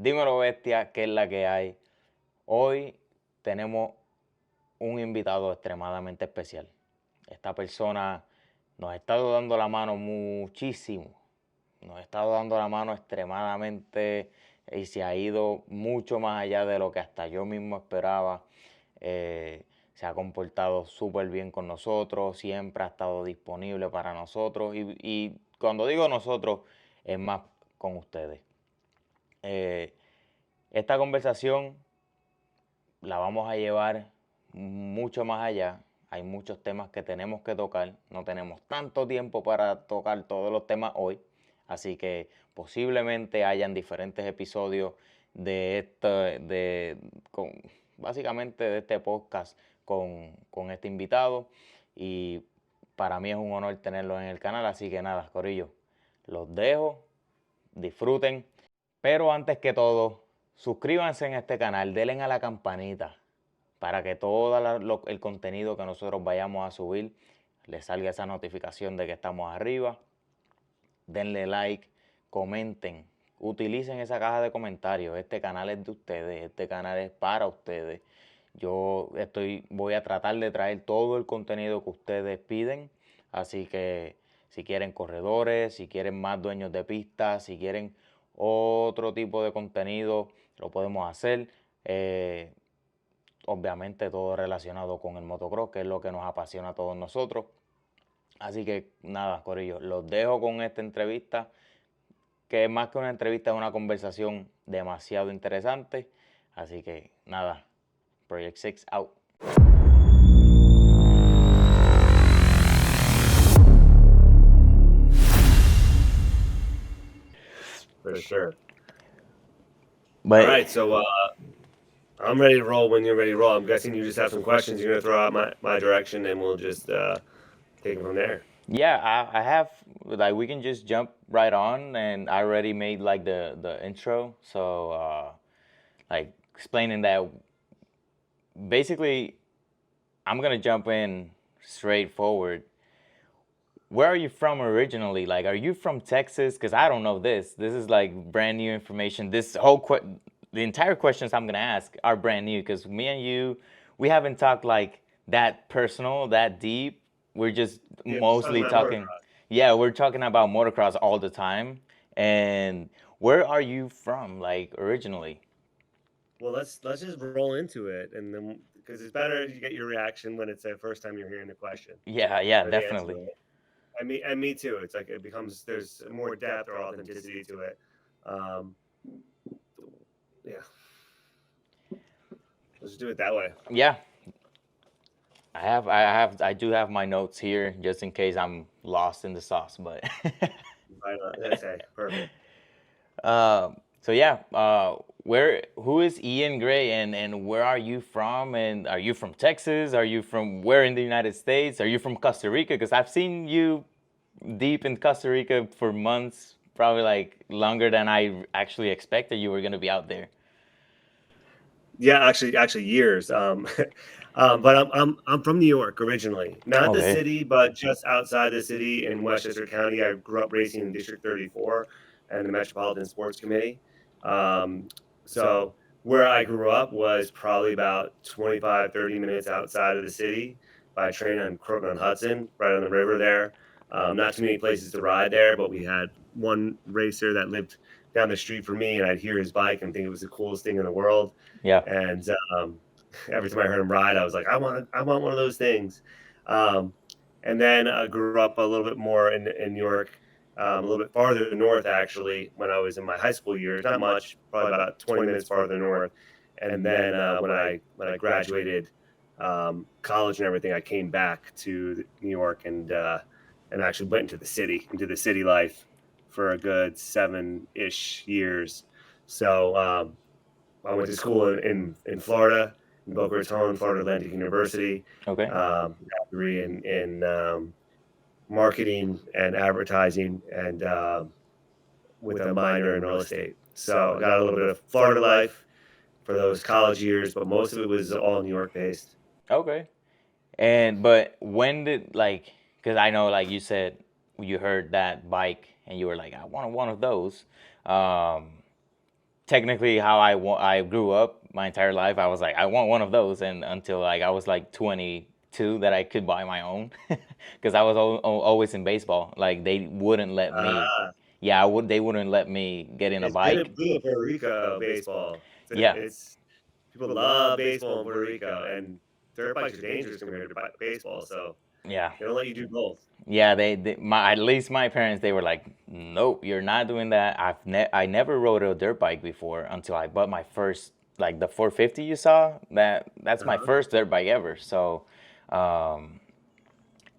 Dímelo, bestia, ¿qué es la que hay? Hoy tenemos un invitado extremadamente especial. Esta persona nos ha estado dando la mano muchísimo. Nos ha estado dando la mano extremadamente y se ha ido mucho más allá de lo que hasta yo mismo esperaba. Se ha comportado súper bien con nosotros, siempre ha estado disponible para nosotros y cuando digo nosotros es más con ustedes. Esta conversación la vamos a llevar mucho más allá. Hay muchos temas que tenemos que tocar. No tenemos tanto tiempo para tocar todos los temas hoy. Así que posiblemente hayan diferentes episodios básicamente de este podcast con este invitado. Y para mí es un honor tenerlo en el canal. Así que nada, corillo, los dejo. Disfruten. Pero antes que todo, suscríbanse en este canal, denle a la campanita para que todo el contenido que nosotros vayamos a subir les salga esa notificación de que estamos arriba. Denle like, comenten, utilicen esa caja de comentarios. Este canal es de ustedes, este canal es para ustedes. Voy a tratar de traer todo el contenido que ustedes piden. Así que si quieren corredores, si quieren más dueños de pistas, si quieren otro tipo de contenido, lo podemos hacer. Obviamente todo relacionado con el motocross, que es lo que nos apasiona a todos nosotros. Así que nada, corillo, los dejo con esta entrevista, que más que una entrevista es una conversación demasiado interesante. Así que nada, Project 6 out. For sure. But, all right, so I'm ready to roll when you're ready to roll. I'm guessing you just have some questions you're going to throw out my direction, and we'll just take it from there. Yeah, I have, like, we can just jump right on, and I already made, like, the intro, so, like, explaining that, basically, I'm gonna jump in straightforward. Where are you from originally? Like, are you from Texas? Because I don't know this. This is, like, brand new information. The entire questions I'm gonna ask are brand new, because me and you, we haven't talked, like, that personal, that deep. We're just mostly talking. Yeah, we're talking about motocross all the time. And where are you from, like, originally? Well, let's just roll into it, and then because it's better you get your reaction when it's the first time you're hearing the question. Yeah, definitely. And me too. It's like there's more depth or authenticity to it. Yeah. Let's do it that way. Yeah. I do have my notes here just in case I'm lost in the sauce, but Okay, perfect. So yeah, who is Iain Grae, and where are you from? And are you from Texas? Are you from where in the United States? Are you from Costa Rica? Because I've seen you deep in Costa Rica for months, probably like longer than I actually expected you were going to be out there. Yeah, actually years. But I'm from New York originally, not the city, but just outside the city in Westchester County. I grew up racing in District 34 and the Metropolitan Sports Committee. So where I grew up was probably about 25, 30 minutes outside of the city by train on Croton-on-Hudson, right on the river there. Not too many places to ride there, but we had one racer that lived down the street from me, and I'd hear his bike and think it was the coolest thing in the world. Yeah. And every time I heard him ride, I was like, I want one of those things. And then I grew up a little bit more in New York, a little bit farther north, actually, when I was in my high school years. Not much, probably about 20 minutes farther north. And then when I graduated college and everything, I came back to New York and actually went into the city life for a good 7-ish years. So I went to school in Florida, in Boca Raton, Florida Atlantic University. Okay. Got a degree in marketing and advertising, and with a minor in real estate. So I got a little bit of Florida life for those college years, but most of it was all New York based. Okay. But when did, like, because I know, like you said, you heard that bike and you were like, I want one of those. technically how I grew up my entire life. I was like, I want one of those, and until like I was like 22 that I could buy my own, because I was always in baseball. Like they wouldn't let me. Ah, Yeah, they wouldn't let me get in a it's been a bike. boom in Puerto Rico baseball. Yeah, It's people love baseball in Puerto Rico, and dirt bikes are dangerous compared to baseball, so yeah. they don't let you do both. Yeah, at least my parents, they were like, nope, you're not doing that. I never rode a dirt bike before until I bought my first, like the 450 you saw. That's my Uh-huh. first dirt bike ever. So um,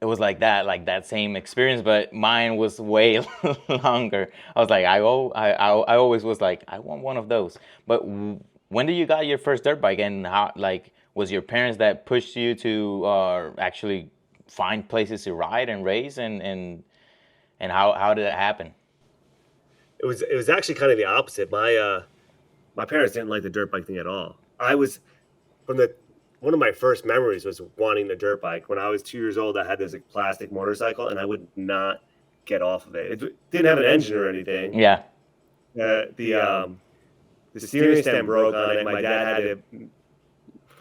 it was like that same experience, but mine was way longer. I was like, I always was like, I want one of those. But when did you got your first dirt bike, and how, like, was your parents that pushed you to actually find places to ride and race, and how did that happen? It was actually kind of the opposite. My parents didn't like the dirt bike thing at all. I was from the one of my first memories was wanting a dirt bike. When I was 2 years old, I had this like, plastic motorcycle, and I would not get off of it. It didn't have an engine or anything. Yeah. The steering stem broke on it. My dad had to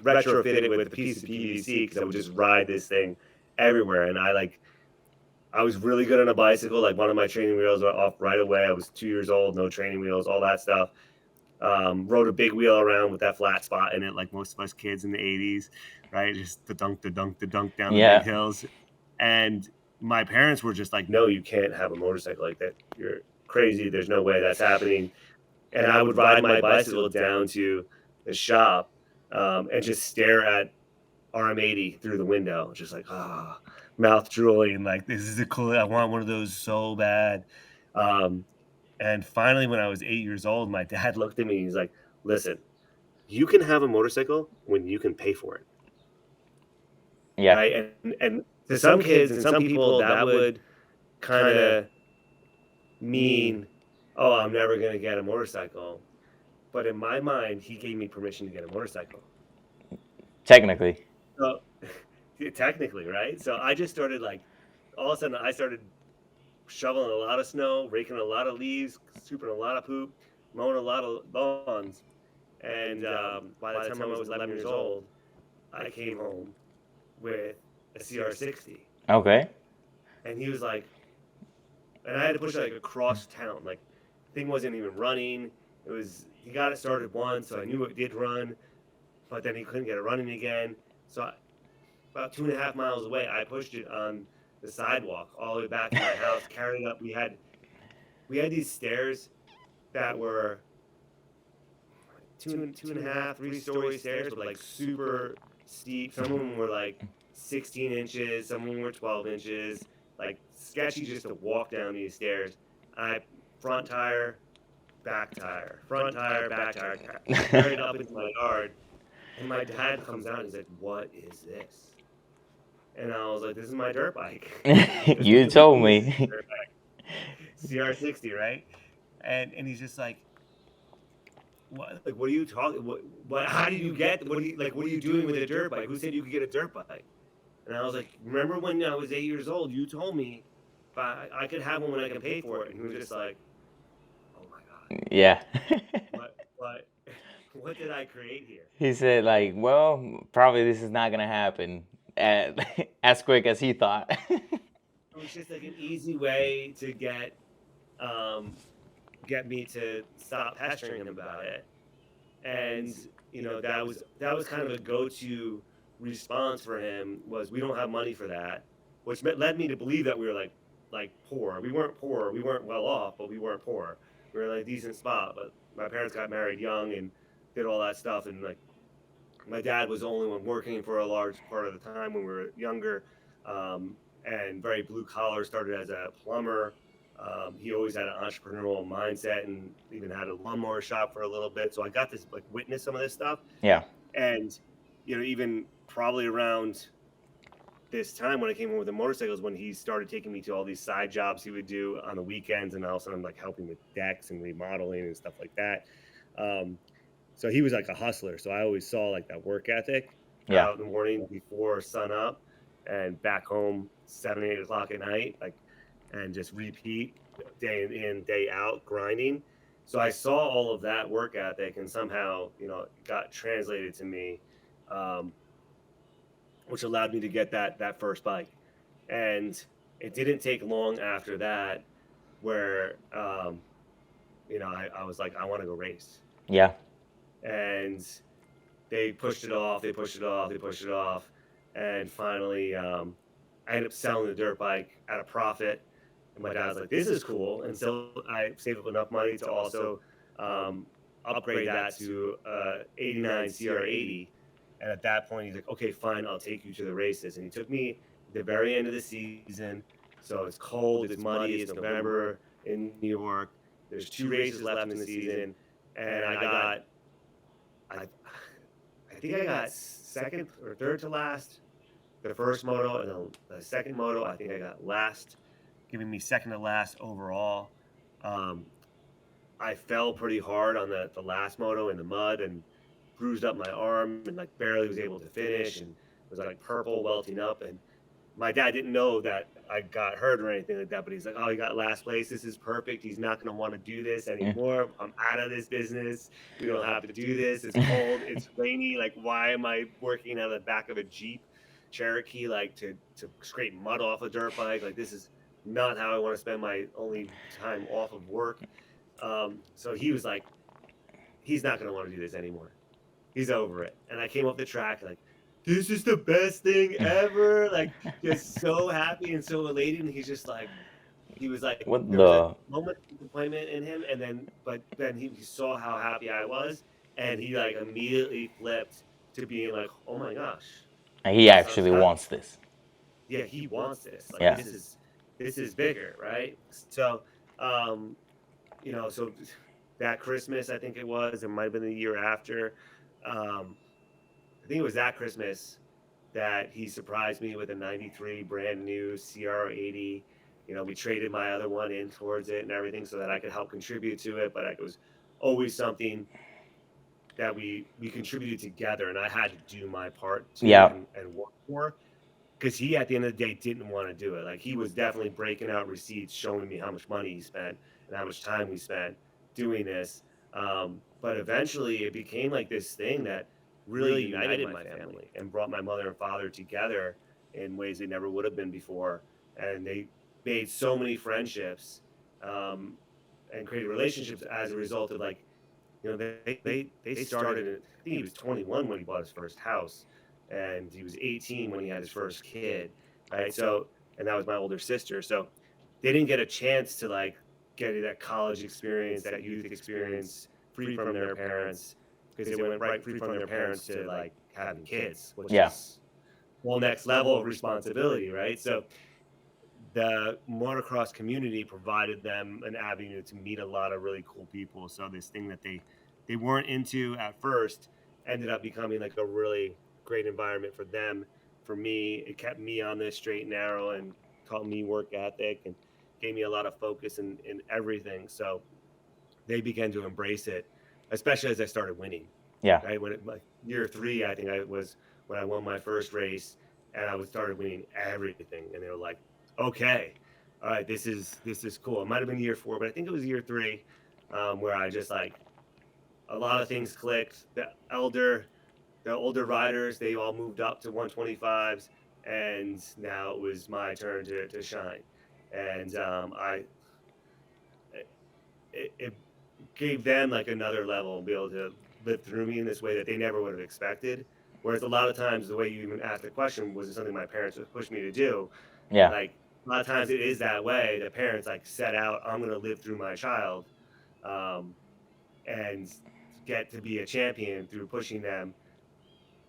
retrofit it with a piece of PVC because I would just ride this thing everywhere. And I was really good on a bicycle. Like one of my training wheels were off right away. I was 2 years old, no training wheels, all that stuff. Rode a big wheel around with that flat spot in it, like most of us kids in the 80s, right? Just the dunk down the Yeah. big hills. And my parents were just like, no, you can't have a motorcycle like that. You're crazy. There's no way that's happening. And I would ride my bicycle down to the shop and just stare at RM80 through the window, just like, mouth drooling, like, this is the cool. I want one of those so bad. Um, and finally, when I was 8 years old, my dad looked at me and he's like, listen, you can have a motorcycle when you can pay for it. Yeah. Right. And to some kids and some people, that would kind of mean, oh, I'm never going to get a motorcycle. But in my mind, he gave me permission to get a motorcycle. Technically. So, technically, right? So I just started all of a sudden, I started shoveling a lot of snow, raking a lot of leaves, scooping a lot of poop, mowing a lot of lawns. And by the time I was 11 years old, I came home with a CR60. Okay. And he was like, and I had to push it like across town. Like, thing wasn't even running. He got it started once, so I knew it did run, but then he couldn't get it running again. So about 2.5 miles away, I pushed it on the sidewalk all the way back to my house, carrying up. We had these stairs that were 2.5, 3-story stairs, but like super steep. Some of them were like 16 inches, some of them were 12 inches, like sketchy just to walk down these stairs. I front tire, back tire, front tire, back tire, carried up into my yard. And my dad comes out and he's like, what is this? And I was like, this is my dirt bike. You told me. CR60, right? And he's just like, what? Like, what are you talking? What? How did you get? What are you doing with a dirt bike? Who said you could get a dirt bike? And I was like, remember when I was 8 years old? You told me I could have one when I could pay for it. And he was just like, oh my god. Yeah. What did I create here? He said, like, well, probably this is not gonna happen as quick as he thought. It was just like an easy way to get me to stop pestering him about it. And that was kind of a go-to response for him, was we don't have money for that, which led me to believe that we were like poor. We weren't poor, we weren't well off, but we weren't poor. We were in a decent spot. But my parents got married young and did all that stuff, and like my dad was the only one working for a large part of the time when we were younger, and very blue collar. Started as a plumber. He always had an entrepreneurial mindset and even had a lawnmower shop for a little bit. So I got to witness some of this stuff. Yeah. And even probably around this time when I came home with the motorcycles, when he started taking me to all these side jobs he would do on the weekends, and all of a sudden I'm helping with decks and remodeling and stuff like that. So he was like a hustler. So I always saw that work ethic out in the morning before sun up and back home 7, 8 o'clock at night, and just repeat day in, day out grinding. So I saw all of that work ethic, and somehow, got translated to me, um, which allowed me to get that first bike. And it didn't take long after that where, I was like, I want to go race. Yeah. And they pushed it off, they pushed it off, they pushed it off. And finally, I ended up selling the dirt bike at a profit. And my dad's like, this is cool. And so I saved up enough money to also um, upgrade that to 89 CR80. And at that point, he's like, okay, fine, I'll take you to the races. And he took me at the very end of the season. So it's cold, it's muddy, it's November in New York. There's 2 races left in the season. And I think I got second or third to last the first moto, and then the second moto, I think I got last, giving me second to last overall. Um, I fell pretty hard on the last moto in the mud and bruised up my arm and like barely was able to finish and was like purple welting up. And my dad didn't know that I got hurt or anything like that, but he's like, oh, he got last place. This is perfect. He's not going to want to do this anymore. I'm out of this business. We don't have to do this. It's cold. It's rainy. Like, why am I working out of the back of a Jeep Cherokee, like to scrape mud off a dirt bike? Like, this is not how I want to spend my only time off of work. So he was like, he's not going to want to do this anymore. He's over it. And I came off the track like, this is the best thing ever. Like, just so happy and so elated. And he's just like, he was like, What there was the? a moment of disappointment in him. And then he saw how happy I was. And he like immediately flipped to being like, oh my gosh. He actually wants this. Yeah, he wants this. Like, Yeah. this is bigger, right? So, so that Christmas, I think it was, it might have been the year after. I think it was that Christmas that he surprised me with a 93 brand new CR80. We traded my other one in towards it and everything so that I could help contribute to it. But it was always something that we contributed together, and I had to do my part too and work for. Because he, at the end of the day, didn't want to do it. Like, he was definitely breaking out receipts, showing me how much money he spent and how much time we spent doing this. But eventually, it became like this thing that really united my family and brought my mother and father together in ways they never would have been before. And they made so many friendships and created relationships as a result of, like, they started. I think he was 21 when he bought his first house, and he was 18 when he had his first kid, right? So, and that was my older sister. So they didn't get a chance to like get that college experience, that youth experience, free from their parents, because they went right free from their parents to like having kids, which is whole next level of responsibility, right? So the motocross community provided them an avenue to meet a lot of really cool people. So this thing that they weren't into at first ended up becoming like a really great environment for them. For me, it kept me on this straight and narrow and taught me work ethic and gave me a lot of focus in everything. So they began to embrace it, especially as I started winning. Yeah. Right. When like year 3, I think I was when I won my first race, and I started winning everything, and they were like, okay, all right, this is cool. It might have been year 4, but I think it was year 3, where I just like a lot of things clicked. The older riders, they all moved up to 125s, and now it was my turn to shine. And it gave them like another level and be able to live through me in this way that they never would have expected. Whereas a lot of times the way you even asked the question, was it something my parents would push me to do? Yeah. Like a lot of times it is that way. The parents like set out, I'm going to live through my child, and get to be a champion through pushing them.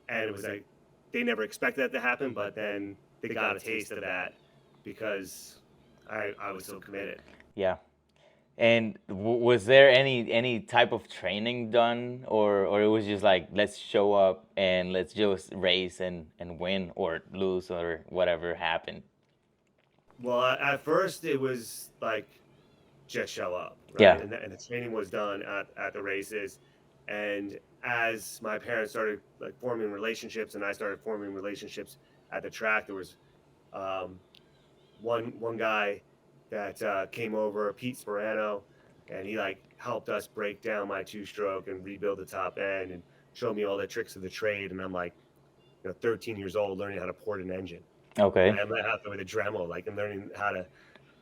And it was like, they never expected that to happen, but then they got a taste of that because I was so committed. Yeah. And was there any type of training done, or it was just like, let's show up and let's just race and win or lose or whatever happened? Well, at first it was like just show up, right? Yeah. And the training was done at the races. And as my parents started like forming relationships, and I started forming relationships at the track, there was one guy that came over, Pete Sperano, and he like helped us break down my two-stroke and rebuild the top end and showed me all the tricks of the trade. And I'm like, 13 years old, learning how to port an engine. Okay. I'm out there with a Dremel, like, and learning how to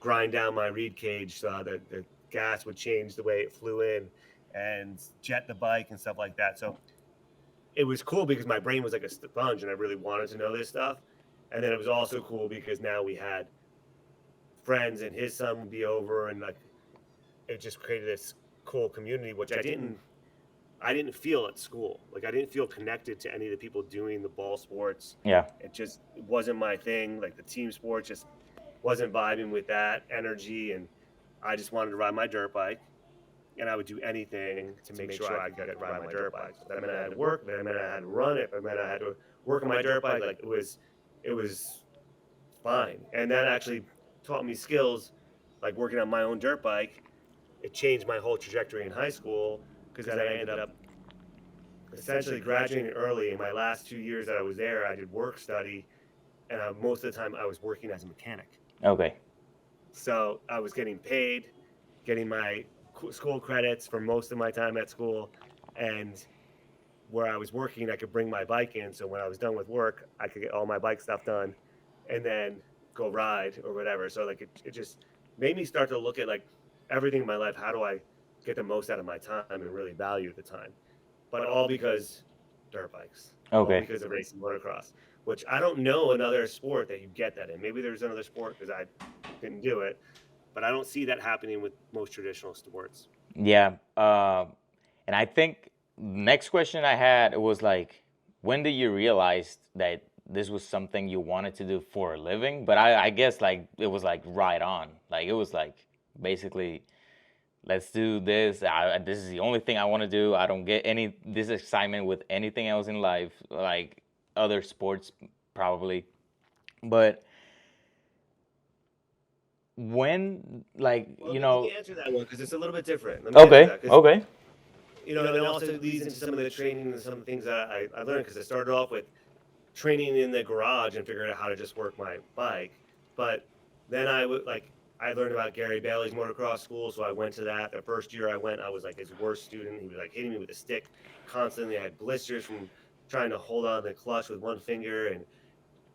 grind down my reed cage so that the gas would change the way it flew in and jet the bike and stuff like that. So it was cool because my brain was like a sponge and I really wanted to know this stuff. And then it was also cool because now we had friends and his son would be over, and like it just created this cool community, which I didn't feel at school. Like I didn't feel connected to any of the people doing the ball sports. Yeah. It wasn't my thing. Like the team sports just wasn't vibing with that energy, and I just wanted to ride my dirt bike, and I would do anything to make sure I got to ride my dirt bike. So that meant I had to work, that meant I had to run it, that meant I had to work on my dirt bike. Like it was fine. And that actually taught me skills, like working on my own dirt bike. It changed my whole trajectory in high school because I ended up essentially graduating early. In my last 2 years that I was there, I did work study, and most of the time I was working as a mechanic. Okay. So I was getting paid, getting my school credits for most of my time at school, and where I was working, I could bring my bike in. So when I was done with work, I could get all my bike stuff done and then go ride or whatever. So like it just made me start to look at like everything in my life. How do I get the most out of my time and really value the time? But all because dirt bikes. Okay. All because of racing motocross, which I don't know another sport that you get that in. Maybe there's another sport because I didn't do it, but I don't see that happening with most traditional sports. Yeah. And I think next question I had was like, when did you realize that this was something you wanted to do for a living? But I guess like it was like right on. Like it was like basically, let's do this. This is the only thing I want to do. I don't get this excitement with anything else in life, like other sports probably. But when, like, Well, you let know, me answer that one because it's a little bit different. Let me okay, answer that 'cause, okay, it also leads into some of the training and some of the things that I learned because I started off with training in the garage and figuring out how to just work my bike. But then I learned about Gary Bailey's motocross school, so I went to that. The first year I went, I was like his worst student. He was like hitting me with a stick constantly. I had blisters from trying to hold on the clutch with one finger and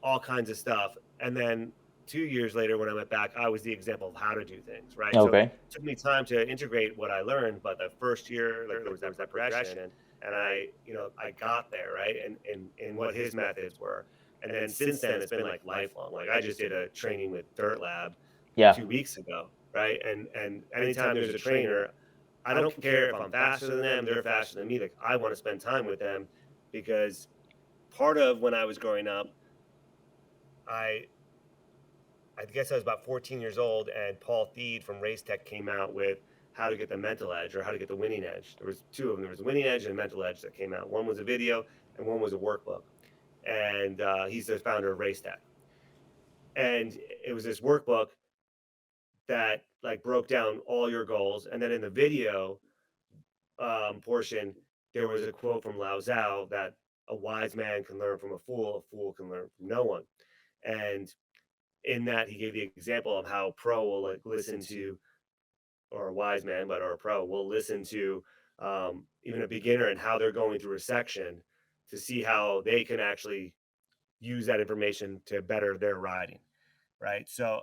all kinds of stuff. And then 2 years later, when I went back, I was the example of how to do things, right? So okay, it took me time to integrate what I learned, but the first year, like, there was that progression, and I got there, right? And what his methods were. And then since then, it's been like lifelong. Like I just did a training with Dirt Lab yeah, 2 weeks ago, right? And anytime there's a trainer, I don't care if I'm faster than them, they're faster than me. Like I want to spend time with them because part of when I was growing up, I guess I was about 14 years old, and Paul Theed from Race Tech came out with how to get the mental edge or how to get the winning edge. There was two of them. There was a winning edge and a mental edge that came out. One was a video and one was a workbook. And he's the founder of Race Tech. And it was this workbook that like broke down all your goals. And then in the video portion, there was a quote from Lao Tzu that a wise man can learn from a fool can learn from no one. And in that, he gave the example of how a pro will like listen to, or a wise man, or a pro will listen to even a beginner and how they're going through a section to see how they can actually use that information to better their riding, right? So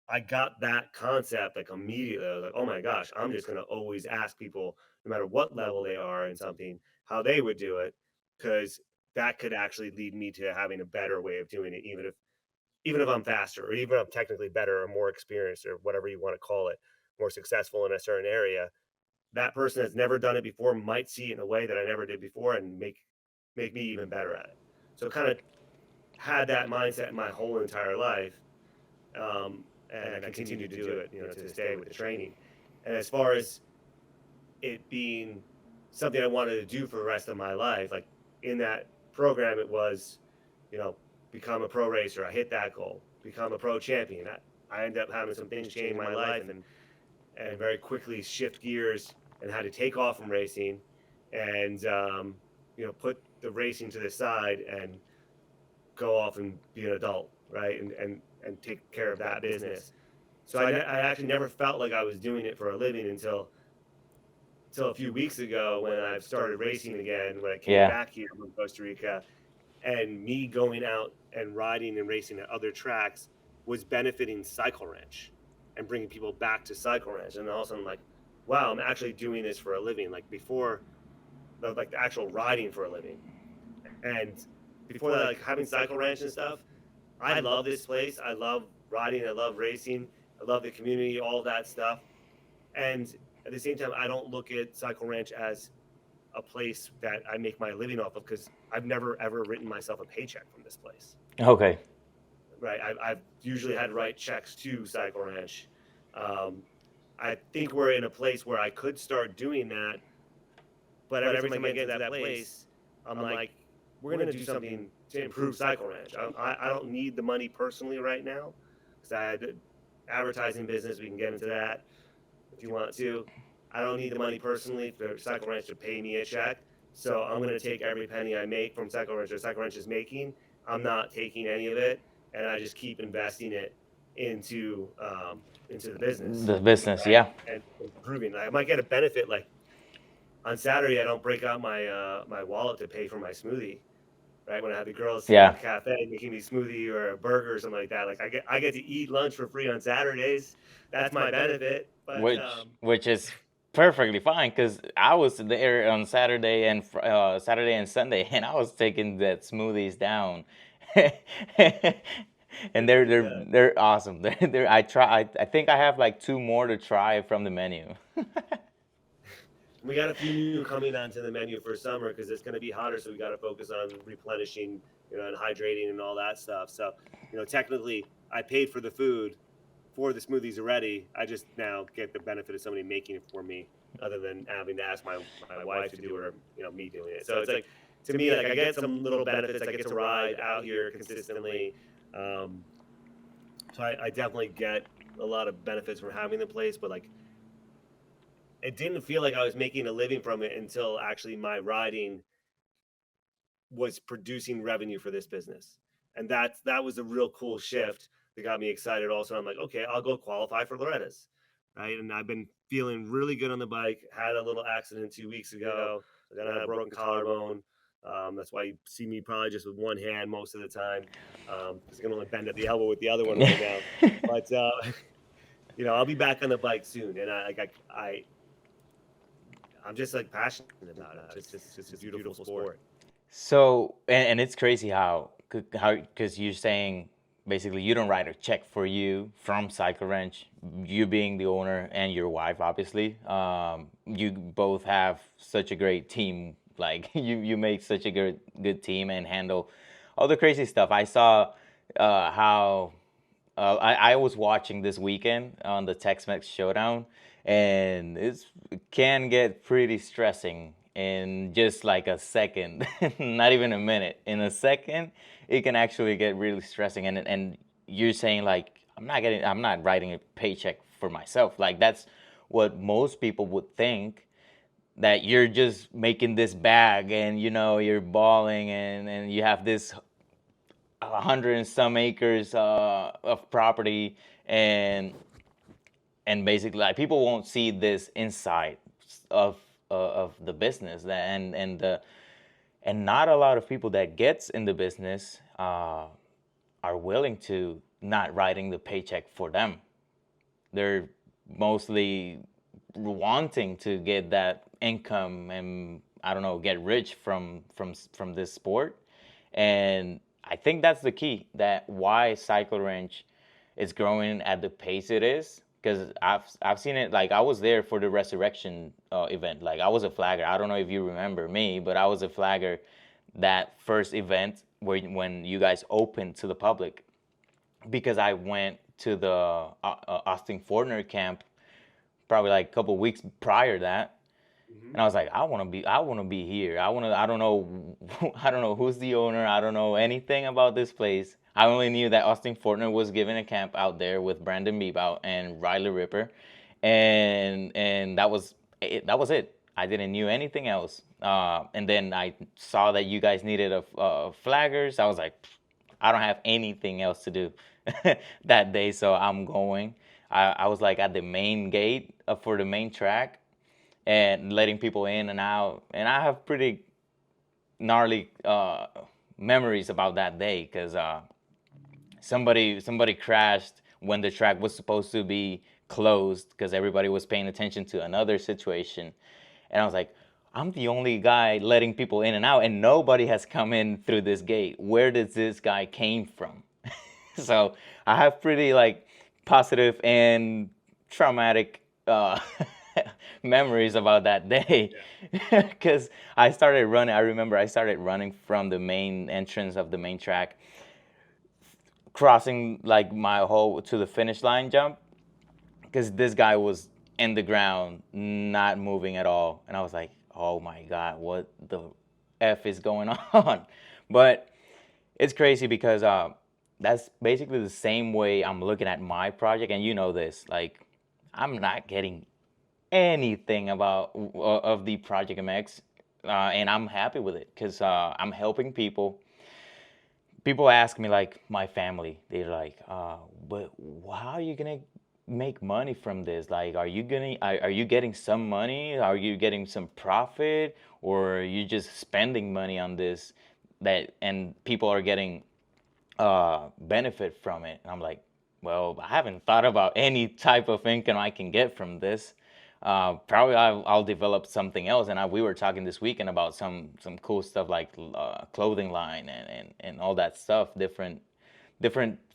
I got that concept like immediately. I was like, oh my gosh, I'm just going to always ask people, no matter what level they are in something, how they would do it, because that could actually lead me to having a better way of doing it, even if I'm faster, or even if I'm technically better or more experienced, or whatever you want to call it, more successful in a certain area. That person that's never done it before might see it in a way that I never did before and make me even better at it. So kind of had that mindset my whole entire life, and I continue to do it, to this day with the training. And as far as it being something I wanted to do for the rest of my life, like in that program, it was, become a pro racer. I hit that goal. Become a pro champion. I ended up having some things change in my life, and very quickly shift gears and had to take off from racing, and put the racing to the side and go off and be an adult, right? And take care of that business. So I actually never felt like I was doing it for a living until till a few weeks ago when I started racing again, when I came Yeah. back here from Costa Rica, and me going out and riding and racing at other tracks was benefiting Cycle Ranch and bringing people back to Cycle Ranch. And all of a sudden, like, wow, I'm actually doing this for a living. Like before, like the actual riding for a living. And before that, like having Cycle Ranch and stuff, I love this place. I love riding. I love racing. I love the community, all that stuff. And at the same time, I don't look at Cycle Ranch as a place that I make my living off of because I've never ever written myself a paycheck from this place. Okay. Right. I've usually had to write checks to Cycle Ranch. I think we're in a place where I could start doing that, but every time I get to that place, I'm like, we're going to do something to improve Cycle Ranch. I don't need the money personally right now because I had an advertising business. We can get into that if you want to. I don't need the money personally for Cycle Ranch to pay me a check. So I'm going to take every penny I make from Cycle Ranch or Cycle Ranch is making. I'm not taking any of it, and I just keep investing it into the business. The business, right? yeah. And improving. I might get a benefit like on Saturday. I don't break out my wallet to pay for my smoothie. Right, when I have the girls at the cafe making me smoothie or a burger or something like that, like I get to eat lunch for free on Saturdays. That's my benefit. But which is perfectly fine because I was there on Saturday and Sunday, and I was taking that smoothies down, and they're awesome. I think I have like 2 more to try from the menu. We got a few new coming onto the menu for summer because it's going to be hotter, so we got to focus on replenishing, and hydrating and all that stuff. So, technically, I paid for the food for the smoothies already. I just now get the benefit of somebody making it for me, other than having to ask my wife to do it or me doing it. So it's like, to me, like I get some little benefits. I get to ride out here consistently. So I definitely get a lot of benefits from having the place, but like, it didn't feel like I was making a living from it until actually my riding was producing revenue for this business. And that was a real cool shift that got me excited also. I'm like, okay, I'll go qualify for Loretta's, right? And I've been feeling really good on the bike. Had a little accident 2 weeks ago. Then I had a broken collarbone. That's why you see me probably just with one hand most of the time. Because I can only bend at the elbow with the other one right now. But I'll be back on the bike soon. And I'm just like passionate about it. It's just a beautiful sport. So, and it's crazy how because you're saying basically you don't write a check for you from Cycle Ranch, you being the owner and your wife, obviously. You both have such a great team. Like you make such a good team and handle all the crazy stuff. I saw how I was watching this weekend on the Tex-Mex Showdown, and it can get pretty stressing in just like a second, not even a minute. In a second, it can actually get really stressing. And you're saying like, I'm not writing a paycheck for myself. Like that's what most people would think, that you're just making this bag and you're balling and you have this 100 and some acres of property, and basically like people won't see this inside of the business, and not a lot of people that gets in the business are willing to not writing the paycheck for them. They're mostly wanting to get that income and I don't know, get rich from this sport. And I think that's the key, that why Cycle Ranch is growing at the pace it is. Because I've seen it, like I was there for the resurrection event. Like I was a flagger. I don't know if you remember me, but I was a flagger that first event when you guys opened to the public, because I went to the Austin Fortner camp probably like a couple weeks prior to that. And I was like, I want to be here. I don't know who's the owner. I don't know anything about this place. I only knew that Austin Fortner was giving a camp out there with Brandon Bebout and Riley Ripper, and that was it. That was it. I didn't knew anything else. And then I saw that you guys needed a flaggers. I was like, I don't have anything else to do that day, so I'm going. I was like at the main gate for the main track, and letting people in and out. And I have pretty gnarly memories about that day because somebody crashed when the track was supposed to be closed because everybody was paying attention to another situation. And I was like, I'm the only guy letting people in and out, and nobody has come in through this gate. Where does this guy came from? So I have pretty like positive and traumatic memories about that day because I started running. I remember I started running from the main entrance of the main track, crossing like my whole to the finish line jump because this guy was in the ground, not moving at all, and I was like, "Oh my God, what the f is going on?" But it's crazy because that's basically the same way I'm looking at my project, and you know this. Like, I'm not getting anything about of the Project MX, and I'm happy with it because I'm helping people. People ask me, like my family, they're like, "But how are you gonna make money from this? Like, are you getting some money? Are you getting some profit, or are you just spending money on this that and people are getting benefit from it?" And I'm like, well, I haven't thought about any type of income I can get from this. Probably I'll develop something else. And we were talking this weekend about some cool stuff like clothing line and all that stuff, different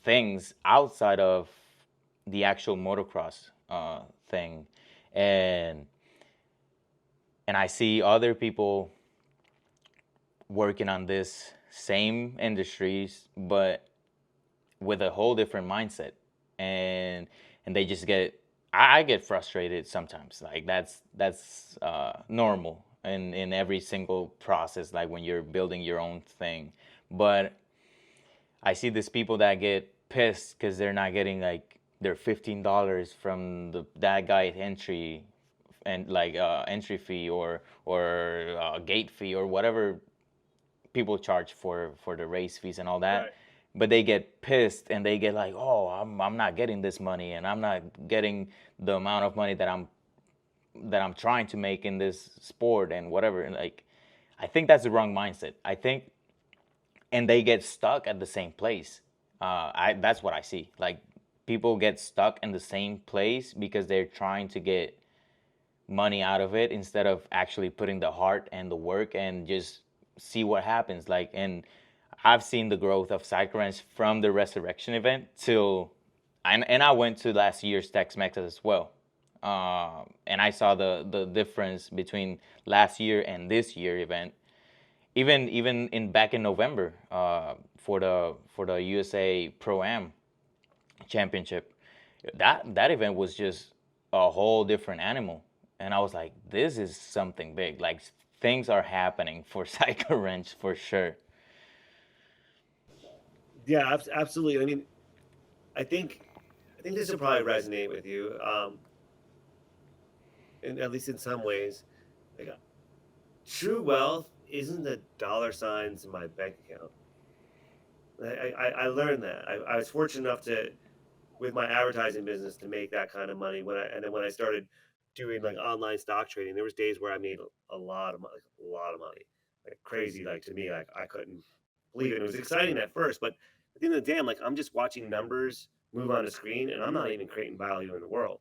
things outside of the actual motocross thing. And I see other people working on this same industries, but with a whole different mindset, and they just get. I get frustrated sometimes. Like that's normal in every single process. Like when you're building your own thing, but I see these people that get pissed because they're not getting like their $15 from that guy entry and like entry fee or gate fee or whatever people charge for the race fees and all that. Right. But they get pissed and they get like, oh, I'm not getting this money and I'm not getting the amount of money that I'm trying to make in this sport and whatever. And like, I think that's the wrong mindset. I think, and they get stuck at the same place. That's what I see. Like people get stuck in the same place because they're trying to get money out of it instead of actually putting the heart and the work and just see what happens. Like, and I've seen the growth of Cyclorans from the resurrection event till, and I went to last year's Tex-Mex as well. And I saw the difference between last year and this year event. Even in back in November for the USA Pro Am Championship, that event was just a whole different animal, and I was like, this is something big. Like things are happening for Cycle Ranch for sure. Yeah, absolutely. I mean, I think this will probably resonate with you, at least in some ways. Like, true wealth isn't the dollar signs in my bank account. I learned that. I was fortunate enough to, with my advertising business, to make that kind of money and then when I started doing like online stock trading, there was days where I made a lot of money, like, a lot of money, like crazy. Like to me, like I couldn't believe it. It was exciting at first, but at the end of the day, I'm just watching numbers move on the screen, and I'm not even creating value in the world.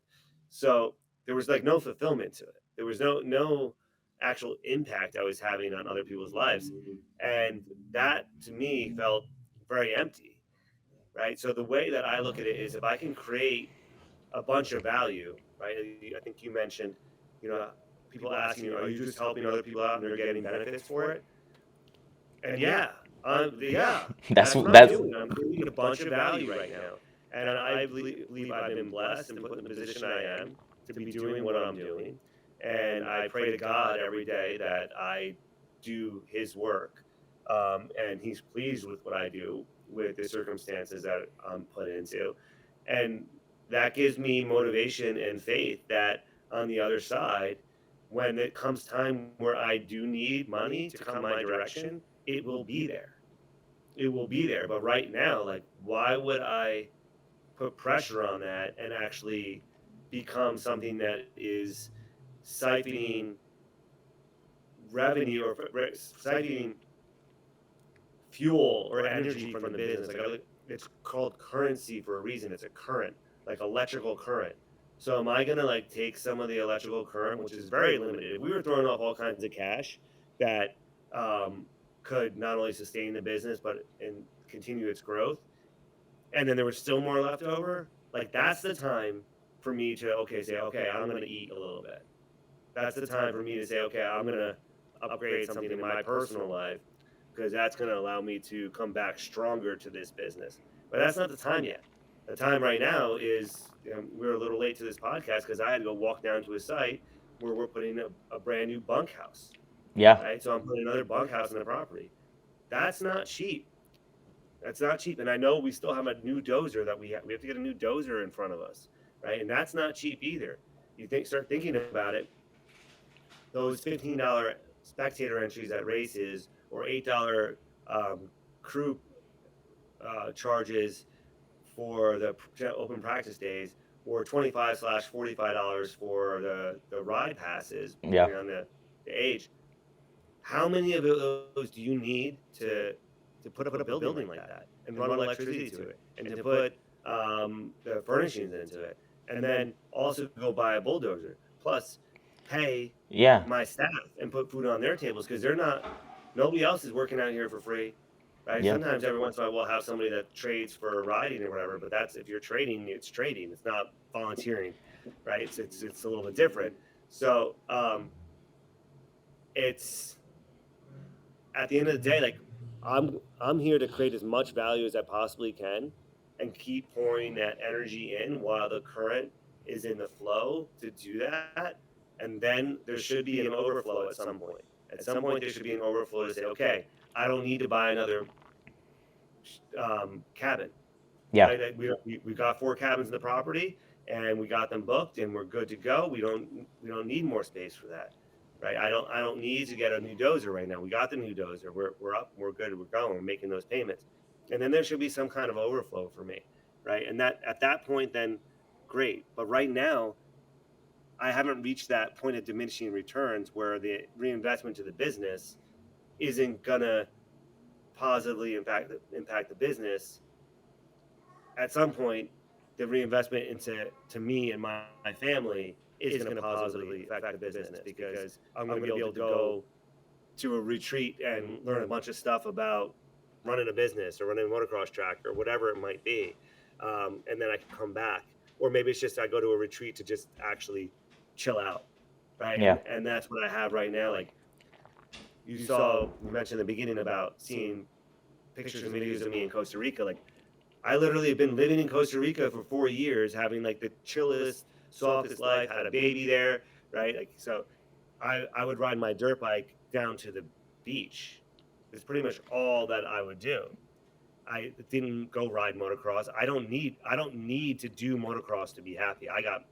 So there was like no fulfillment to it. There was no actual impact I was having on other people's lives, and that to me felt very empty, right? So the way that I look at it is if I can create a bunch of value, right? I think you mentioned, you know, people asking you, are you just helping other people out and they're getting benefits for it? And yeah, that's that's what I'm that's doing. I'm creating a bunch of value right now. And I believe I've been blessed and put in the position I am to be doing what I'm doing. And I pray to God every day that I do His work. And He's pleased with what I do with the circumstances that I'm put into. And that gives me motivation and faith that on the other side, when it comes time where I do need money to come my direction, it will be there. It will be there. But right now, like, why would I put pressure on that and actually become something that is siphoning revenue or siphoning fuel or energy from the business. Like, it's called currency for a reason. It's a current, like electrical current. So am I going to like take some of the electrical current, which is very limited? If we were throwing off all kinds of cash that could not only sustain the business and continue its growth, and then there was still more left over, like that's the time for me to say, okay, I'm going to eat a little bit. That's the time for me to say, okay, I'm going to upgrade something in my personal life, because that's going to allow me to come back stronger to this business. But that's not the time yet. The time right now is, we're a little late to this podcast because I had to go walk down to a site where we're putting a brand new bunkhouse. Yeah. Right. So I'm putting another bunkhouse on the property. That's not cheap. That's not cheap. And I know we still have a new dozer that we have to get a new dozer in front of us. Right. And that's not cheap either. Start thinking about it. Those $15 spectator entries at races or $8 crew charges for the open practice days, or $25/$45 for the ride passes, depending on the age. How many of those do you need to put up a building like that and run electricity to it, and to put the furnishings into it, and then also go buy a bulldozer, plus pay my staff and put food on their tables, because nobody else is working out here for free. Right? Yeah. Sometimes every once in a while we'll have somebody that trades for riding or whatever, but if you're trading, it's trading. It's not volunteering, right? It's a little bit different. So it's at the end of the day, like I'm here to create as much value as I possibly can and keep pouring that energy in while the current is in the flow to do that. And then there should be an overflow at some point. At some point there should be an overflow to say, okay, I don't need to buy another cabin. Yeah. Right? We got 4 cabins in the property, and we got them booked, and we're good to go. We don't need more space for that. Right? I don't need to get a new dozer right now. We got the new dozer. We're up. We're good. We're going. We're making those payments, and then there should be some kind of overflow for me, right? And that at that point, then great. But right now, I haven't reached that point of diminishing returns where the reinvestment to the business isn't gonna positively impact the business. At some point, the reinvestment into me and my family is going to positively affect the business, because I'm going to be able to go to a retreat and learn a bunch of stuff about running a business or running a motocross track or whatever it might be, and then I can come back. Or maybe it's just I go to a retreat to just actually chill out, right? Yeah. And that's what I have right now. Like you mentioned in the beginning about seeing pictures and videos of me in Costa Rica. Like I literally have been living in Costa Rica for 4 years, having like the chillest, softest life, had a baby there, right? Like, so I would ride my dirt bike down to the beach. It's pretty much all that I would do. I didn't go ride motocross. I don't need to do motocross to be happy. I got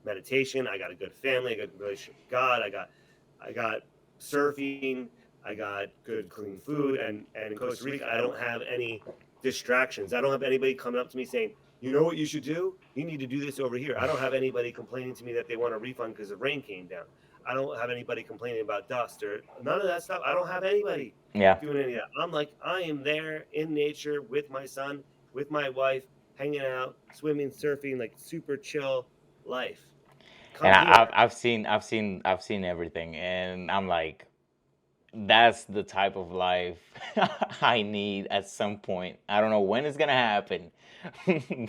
meditation, I got a good family, a good relationship with God, I got surfing, I got good clean food, and in Costa Rica I don't have any distractions. I don't have anybody coming up to me saying, you know what you should do? You need to do this over here. I don't have anybody complaining to me that they want a refund because the rain came down. I don't have anybody complaining about dust or none of that stuff. I don't have anybody doing any of that. I'm like, I am there in nature with my son, with my wife, hanging out, swimming, surfing, like super chill life. And I've seen everything, and I'm like, that's the type of life I need at some point. I don't know when it's gonna happen,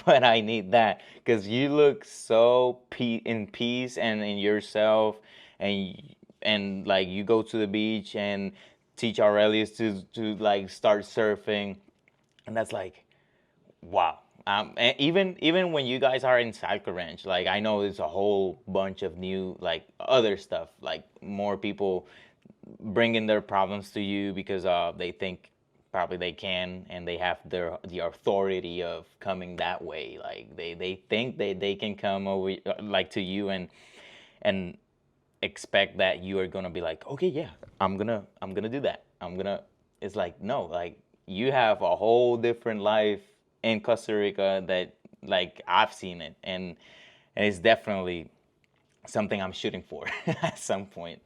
but I need that, because you look so in peace and in yourself, and like you go to the beach and teach Aurelius to like start surfing, and that's like, wow. And even when you guys are in Cycle Ranch, like I know there's a whole bunch of new like other stuff, like more people bringing their problems to you because they think probably they can, and they have the authority of coming that way. Like they think they can come over like to you and expect that you are gonna be like, okay, yeah, I'm gonna do that. It's like, no, like you have a whole different life in Costa Rica that like I've seen it, and it's definitely something I'm shooting for at some point.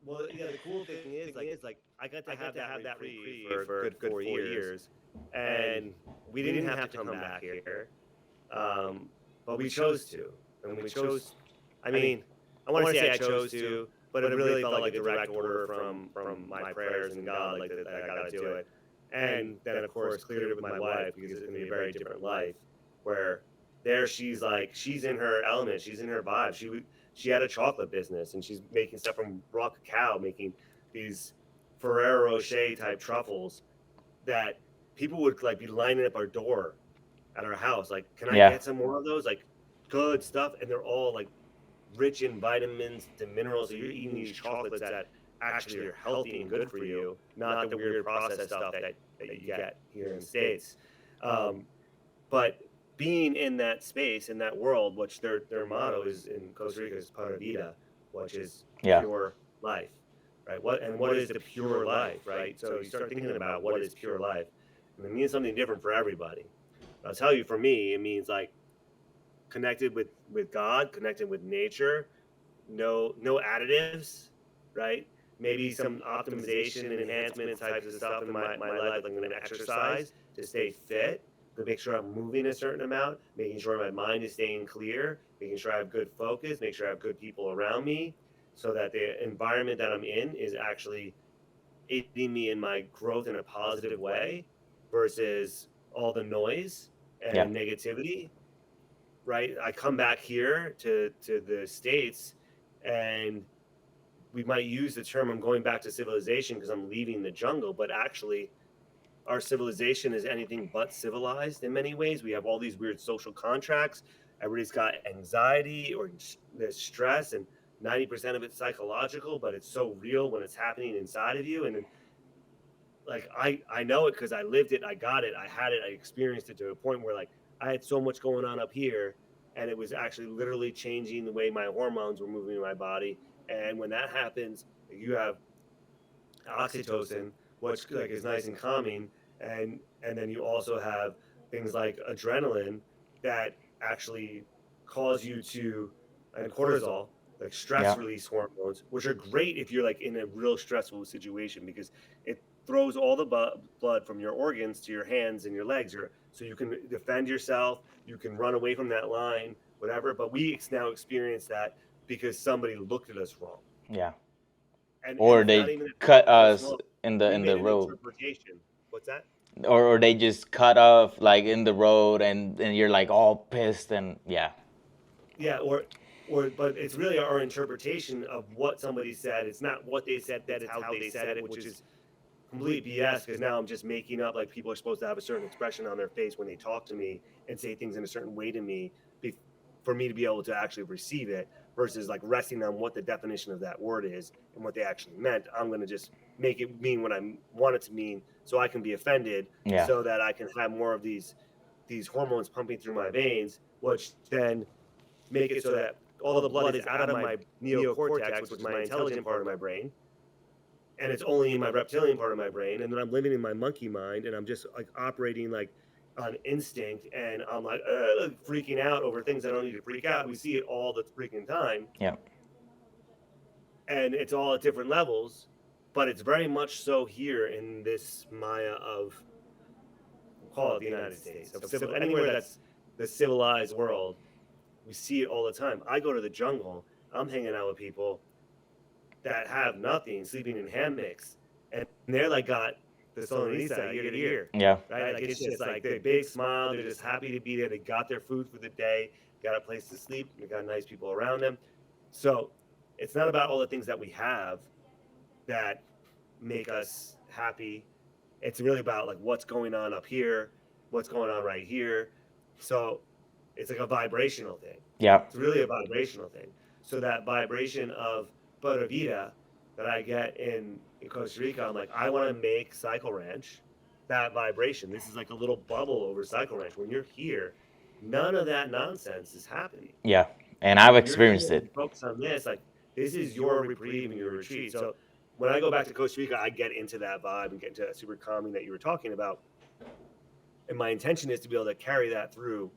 Well, yeah, the cool thing is like I got to have that reprieve for a good 4 years, and we didn't have to come back here, but we chose to, and we chose. I mean, I want to say I chose to, but it really felt like a direct order from my prayers and God, like that I got to do it, and then of course cleared it with my wife because it's going to be a very different life, where there she's in her element, she's in her vibe. She had a chocolate business and she's making stuff from raw cacao, making these Ferrero Rocher type truffles that people would like be lining up our door at our house. Like, can I get some more of those? Like, good stuff. And they're all like rich in vitamins and minerals. So you're eating these chocolates that actually are healthy and good for you, not the weird processed stuff that you get here in the States. But being in that space, in that world, which their motto is in Costa Rica is Para Vida, which is pure life, right? What is the pure life, right? So you start thinking about what is pure life, and it means something different for everybody. I'll tell you, for me, it means like connected with God, connected with nature, no additives, right? Maybe some optimization and enhancement types of stuff in my life, like I'm going to exercise to stay fit, to make sure I'm moving a certain amount, making sure my mind is staying clear, making sure I have good focus, make sure I have good people around me, so that the environment that I'm in is actually aiding me in my growth in a positive way versus all the noise and negativity, right? I come back here to the States, and we might use the term I'm going back to civilization because I'm leaving the jungle, but actually our civilization is anything but civilized in many ways. We have all these weird social contracts. Everybody's got anxiety or there's stress, and 90% of it's psychological, but it's so real when it's happening inside of you. And like, I know it because I lived it, I got it, I had it, I experienced it to a point where like I had so much going on up here, and it was actually literally changing the way my hormones were moving in my body. And when that happens, you have oxytocin, which like is nice and calming, and then you also have things like adrenaline that actually cause you to, and cortisol, like stress release hormones, which are great if you're like in a real stressful situation because it throws all the blood from your organs to your hands and your legs, so you can defend yourself, you can run away from that line, whatever. But we now experience that because somebody looked at us wrong. Or they cut us in the road. Interpretation. What's that? Or they just cut off like in the road, and you're like all pissed and but it's really our interpretation of what somebody said. It's not what they said, that it's how they said it, which is complete BS, because now I'm just making up like people are supposed to have a certain expression on their face when they talk to me and say things in a certain way to me for me to be able to actually receive it, versus like resting on what the definition of that word is and what they actually meant. I'm going to just make it mean what I want it to mean so I can be offended, so that I can have more of these hormones pumping through my veins, which then make it so that all the blood is out of my neocortex, which is my intelligent part of my brain, and it's only in my reptilian part of my brain. And then I'm living in my monkey mind, and I'm just like operating like on instinct, and I'm like freaking out over things I don't need to freak out. We see it all the freaking time. And it's all at different levels, but it's very much so here in this Maya of, we'll call it the United States, anywhere that's the civilized world. We see it all the time. I go to the jungle, I'm hanging out with people that have nothing, sleeping in hammocks, and they're like got the sonrisa ear to ear. Right? Like, it's just like the big smile, they're just happy to be there, they got their food for the day, got a place to sleep, they got nice people around them. So it's not about all the things that we have that make us happy. It's really about like what's going on up here, what's going on right here. So it's like a vibrational thing. It's really a vibrational thing. So that vibration of Pura Vida that I get in Costa Rica, I'm like, I want to make Cycle Ranch that vibration. This is like a little bubble over Cycle Ranch. When you're here, none of that nonsense is happening. And I've experienced it. Focus on this, like this is your reprieve and your retreat. So when I go back to Costa Rica, I get into that vibe and get into that super calming that you were talking about. And my intention is to be able to carry that through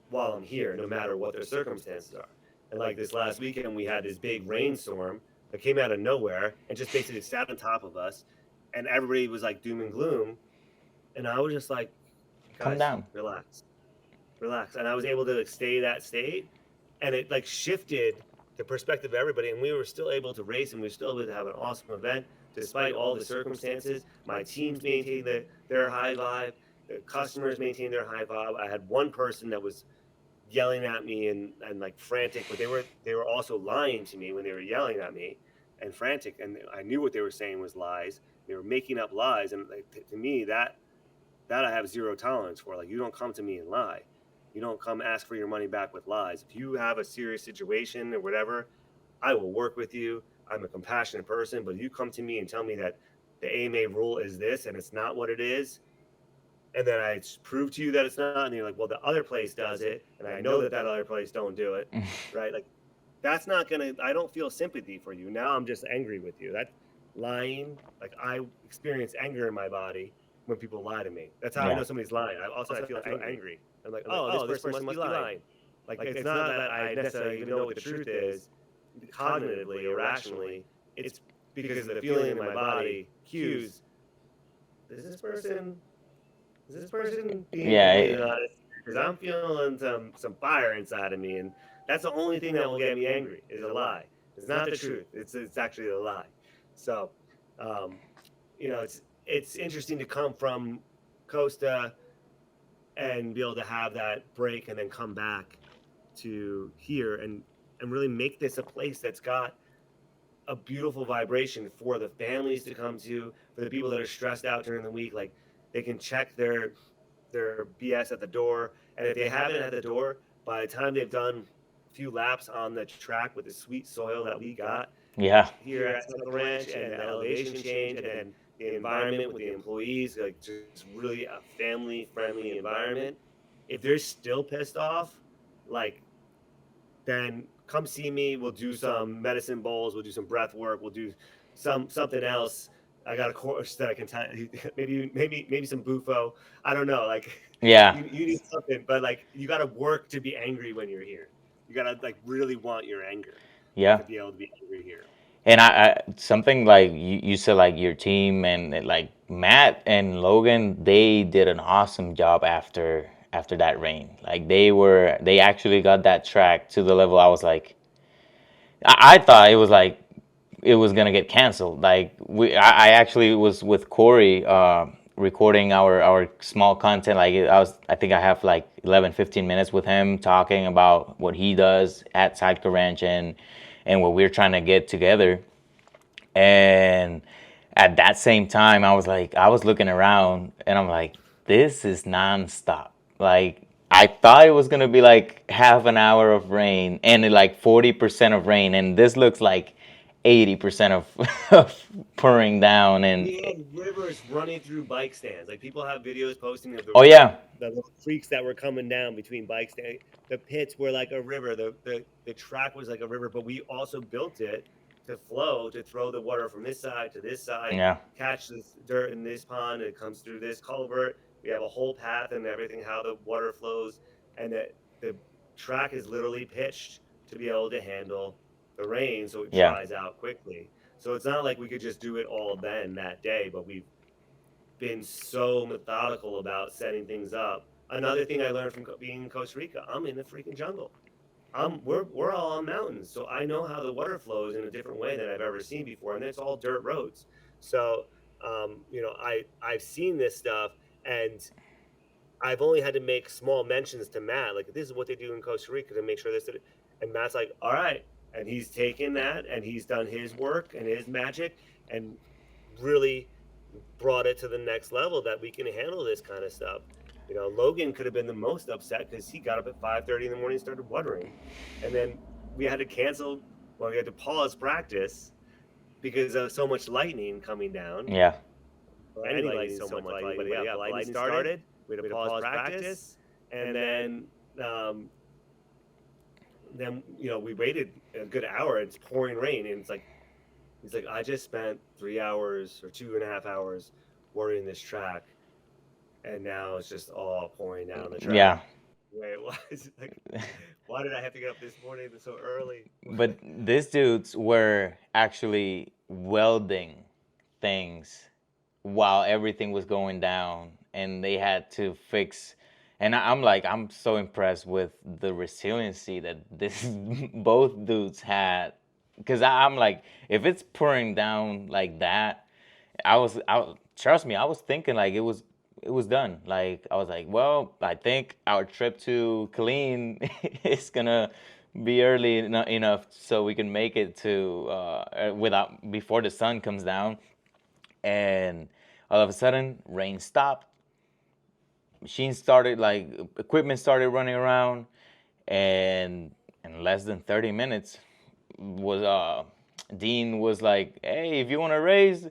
while I'm here, no matter what the circumstances are. And like this last weekend, we had this big rainstorm that came out of nowhere and just basically sat on top of us. And everybody was like doom and gloom. And I was just like, Come guys, down. relax, relax. And I was able to like stay that state. And it like shifted the perspective of everybody. And we were still able to race and we were still able to have an awesome event despite all the circumstances. My teams maintained their high vibe. The customers maintained their high vibe. I had one person that was yelling at me and like frantic, but they were also lying to me when they were yelling at me and frantic. And I knew what they were saying was lies. They were making up lies. And like, to me, that I have zero tolerance for. Like, you don't come to me and lie. You don't come ask for your money back with lies. If you have a serious situation or whatever, I will work with you. I'm a compassionate person, but you come to me and tell me that the AMA rule is this and it's not what it is, and then I prove to you that it's not, and you're like, well, the other place does it, and I know that other place don't do it, right? Like, that's not gonna. I don't feel sympathy for you. Now I'm just angry with you. That lying, like I experience anger in my body when people lie to me. That's how I know somebody's lying. I feel angry. I'm like, oh, this person must be lying. Like it's not that I necessarily even know what the truth is, cognitively or rationally. It's because the feeling in my body cues. Is this person being completely honest? Because I'm feeling some fire inside of me, and that's the only thing that will get me angry is a lie. It's not the truth. It's actually a lie. So, you know, it's interesting to come from Costa and be able to have that break and then come back to here and really make this a place that's got a beautiful vibration for the families to come to, for the people that are stressed out during the week. Like, they can check their BS at the door, and if they haven't at the door, by the time they've done a few laps on the track with the sweet soil that we got here at the ranch, and the elevation change, and the environment with the employees, like just really a family friendly environment, if they're still pissed off, like, then come see me. We'll do some medicine bowls. We'll do some breath work. We'll do something else. I got a course that I can tell you. Maybe some bufo. I don't know. Like, you need something, but like, you got to work to be angry when you're here. You got to like really want your anger to be able to be angry here. And I something like you said, like your team and like Matt and Logan, they did an awesome job after that rain. Like they actually got that track to the level I was like, I thought it was like it was gonna get canceled. Like I actually was with Corey recording our small content. Like I think I have like 11-15 minutes with him talking about what he does at Sidecar Ranch and what we're trying to get together. And at that same time, I was looking around and I'm like, this is nonstop. Like, I thought it was gonna be like half an hour of rain and like 40% of rain, and this looks like 80% of pouring down. And we had rivers running through bike stands. Like, people have videos posting of the little creeks that were coming down between bike stands. The pits were like a river. The track was like a river, but we also built it to flow, to throw the water from this side to this side, catch this dirt in this pond. It comes through this culvert. We have a whole path and everything, how the water flows, and the track is literally pitched to be able to handle the rain, so it dries out quickly. So it's not like we could just do it all then that day, but we've been so methodical about setting things up. Another thing I learned from being in Costa Rica, I'm in the freaking jungle. We're all on mountains, so I know how the water flows in a different way than I've ever seen before, and it's all dirt roads. So, you know, I've seen this stuff, and I've only had to make small mentions to Matt, like, this is what they do in Costa Rica to make sure this, and Matt's like, all right, and he's taken that and he's done his work and his magic and really brought it to the next level that we can handle this kind of stuff. You know, Logan could have been the most upset because he got up at 5:30 in the morning and started watering, and then we had to cancel. Well, we had to pause practice because of so much lightning coming down. Any lightning, so much lightning. But yeah, lightning started. We had to pause practice, and then you know, we waited a good hour. It's pouring rain, and it's like, he's like, I just spent 3 hours or 2.5 hours watering this track, and now it's just all pouring down the track. Wait, why is it like, why did I have to get up this morning so early? But these dudes were actually welding things while everything was going down, and they had to fix. And I'm like, I'm so impressed with the resiliency that this both dudes had, because I'm like, if it's pouring down like that, trust me, I was thinking like it was done. Like I was like, well, I think our trip to Killeen is gonna be early enough so we can make it to without before the sun comes down. And all of a sudden, rain stopped. Machines started like equipment started running around, and in less than 30 minutes, was Dean was like, "Hey, if you want to race,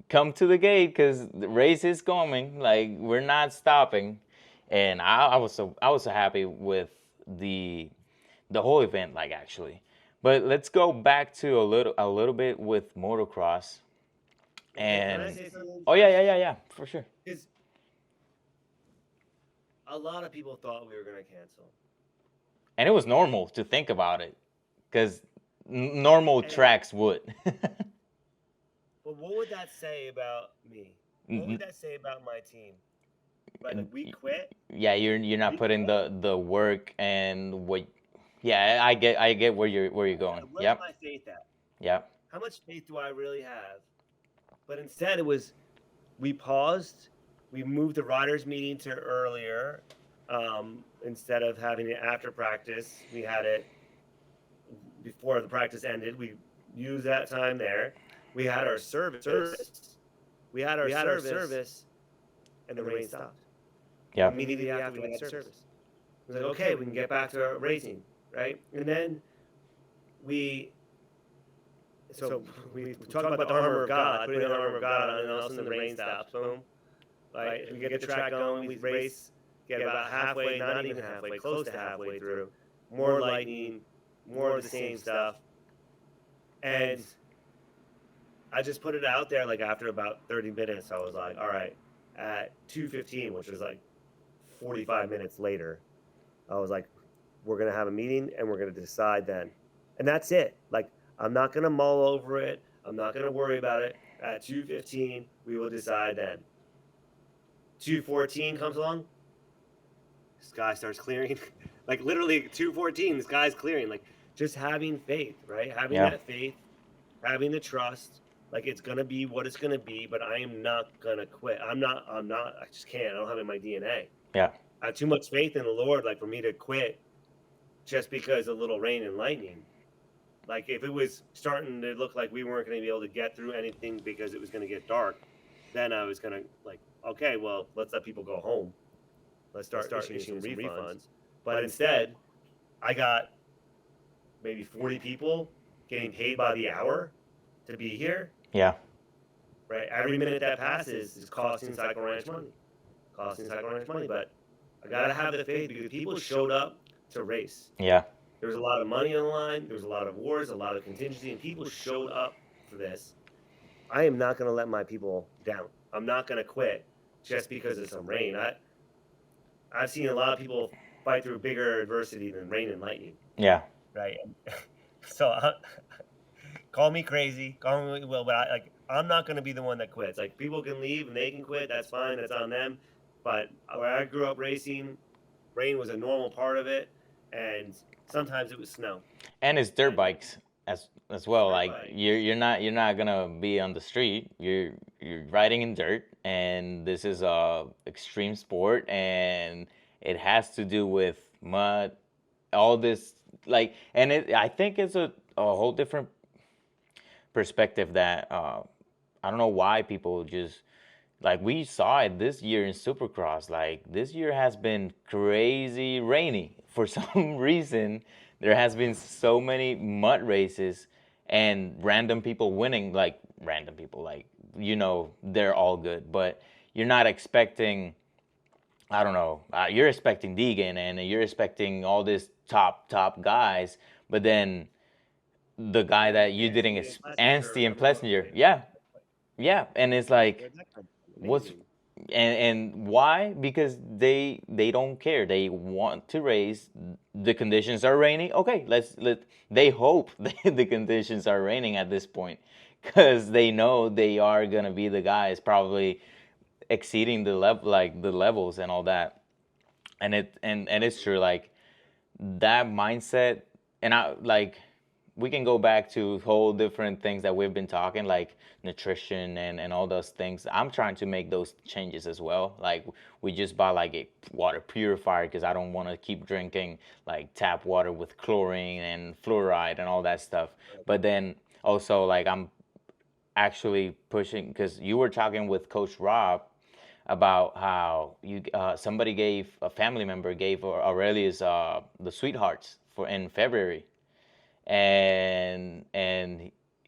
come to the gate because the race is coming. Like we're not stopping." And I was so happy with the the whole event, like actually. But let's go back to a little bit with motocross. Okay, can I And say something oh yeah, first? yeah, yeah, yeah, for sure. Because a lot of people thought we were going to cancel. And it was normal to think about it, because normal And, tracks would. but what would that say about me? What would that say about my team? Right, like we quit. Yeah, you're not We putting quit. the work and what. Yeah, I get where you're going. Where's Yep, my faith at? yep, How much faith do I really have? But instead, it was we paused. We moved the riders' meeting to earlier. Instead of having it after practice, we had it before the practice ended. We used that time there. We had our service. We had our service, and the rain stopped. yep, Immediately after we had service. It was like, okay, we can get back to racing, right? And then we so we talk about the armor of God, putting the armor of God on, and all of a sudden the rain stops. Boom. Right? We get the track going, we race, get about halfway, not even halfway, close to halfway through. More lightning, more of the same stuff. And I just put it out there like after about 30 minutes, I was like, all right, at 2:15, which was like 45 minutes later, I was like, we're going to have a meeting and we're going to decide then. And that's it. Like, I'm not going to mull over it. I'm not going to worry about it. At 2:15, we will decide then. 2:14 comes along, sky starts clearing. Like literally 2:14, the sky's clearing. Like just having faith, right? Having yeah, that faith, having the trust. Like it's gonna be what it's gonna be, but I am not gonna quit. I'm not. I just can't. I don't have it in my DNA. yeah, I have too much faith in the Lord, like for me to quit just because of little rain and lightning. Like if it was starting to look like we weren't going to be able to get through anything because it was going to get dark, then I was going to like, okay, well, let's let people go home. Let's start issuing some refunds. But instead, I got maybe 40 people getting paid by the hour to be here. yeah, Right? Every minute that passes is costing Cycle Ranch money. But I got to have the faith because people showed up to race. yeah, There was a lot of money on the line. There was a lot of wars, a lot of contingency, and people showed up for this. I am not going to let my people down. I'm not going to quit just because of some rain. I've seen a lot of people fight through bigger adversity than rain and lightning. yeah. Right. So call me crazy, call me what you will, but I'm not going to be the one that quits. Like people can leave and they can quit. That's fine. That's on them. But where I grew up racing, rain was a normal part of it, and sometimes it was snow. And it's dirt bikes as well. Like bike. you're not gonna be on the street. You're riding in dirt, and this is a extreme sport, and it has to do with mud, all this like, and I think it's a whole different perspective that I don't know why people just like we saw it this year in Supercross. Like this year has been crazy rainy for some reason. There has been so many mud races and random people winning. Like random people, like they're all good, but you're not expecting. I don't know. You're expecting Deegan and you're expecting all these top guys, but then the guy that you didn't Anstey and Plessinger, yeah, yeah, and it's like, what's And why? Because they don't care. They want to race. The conditions are raining. Okay, let. They hope the conditions are raining at this point, because they know they are gonna be the guys probably exceeding the level, like the levels and all that. And it's true. Like that mindset, and I like we can go back to whole different things that we've been talking, like nutrition and all those things. I'm trying to make those changes as well. Like we just bought like a water purifier because I don't want to keep drinking like tap water with chlorine and fluoride and all that stuff. But then also like I'm actually pushing, because you were talking with Coach Rob about how you somebody gave, a family member gave Aurelius the sweethearts for in February, and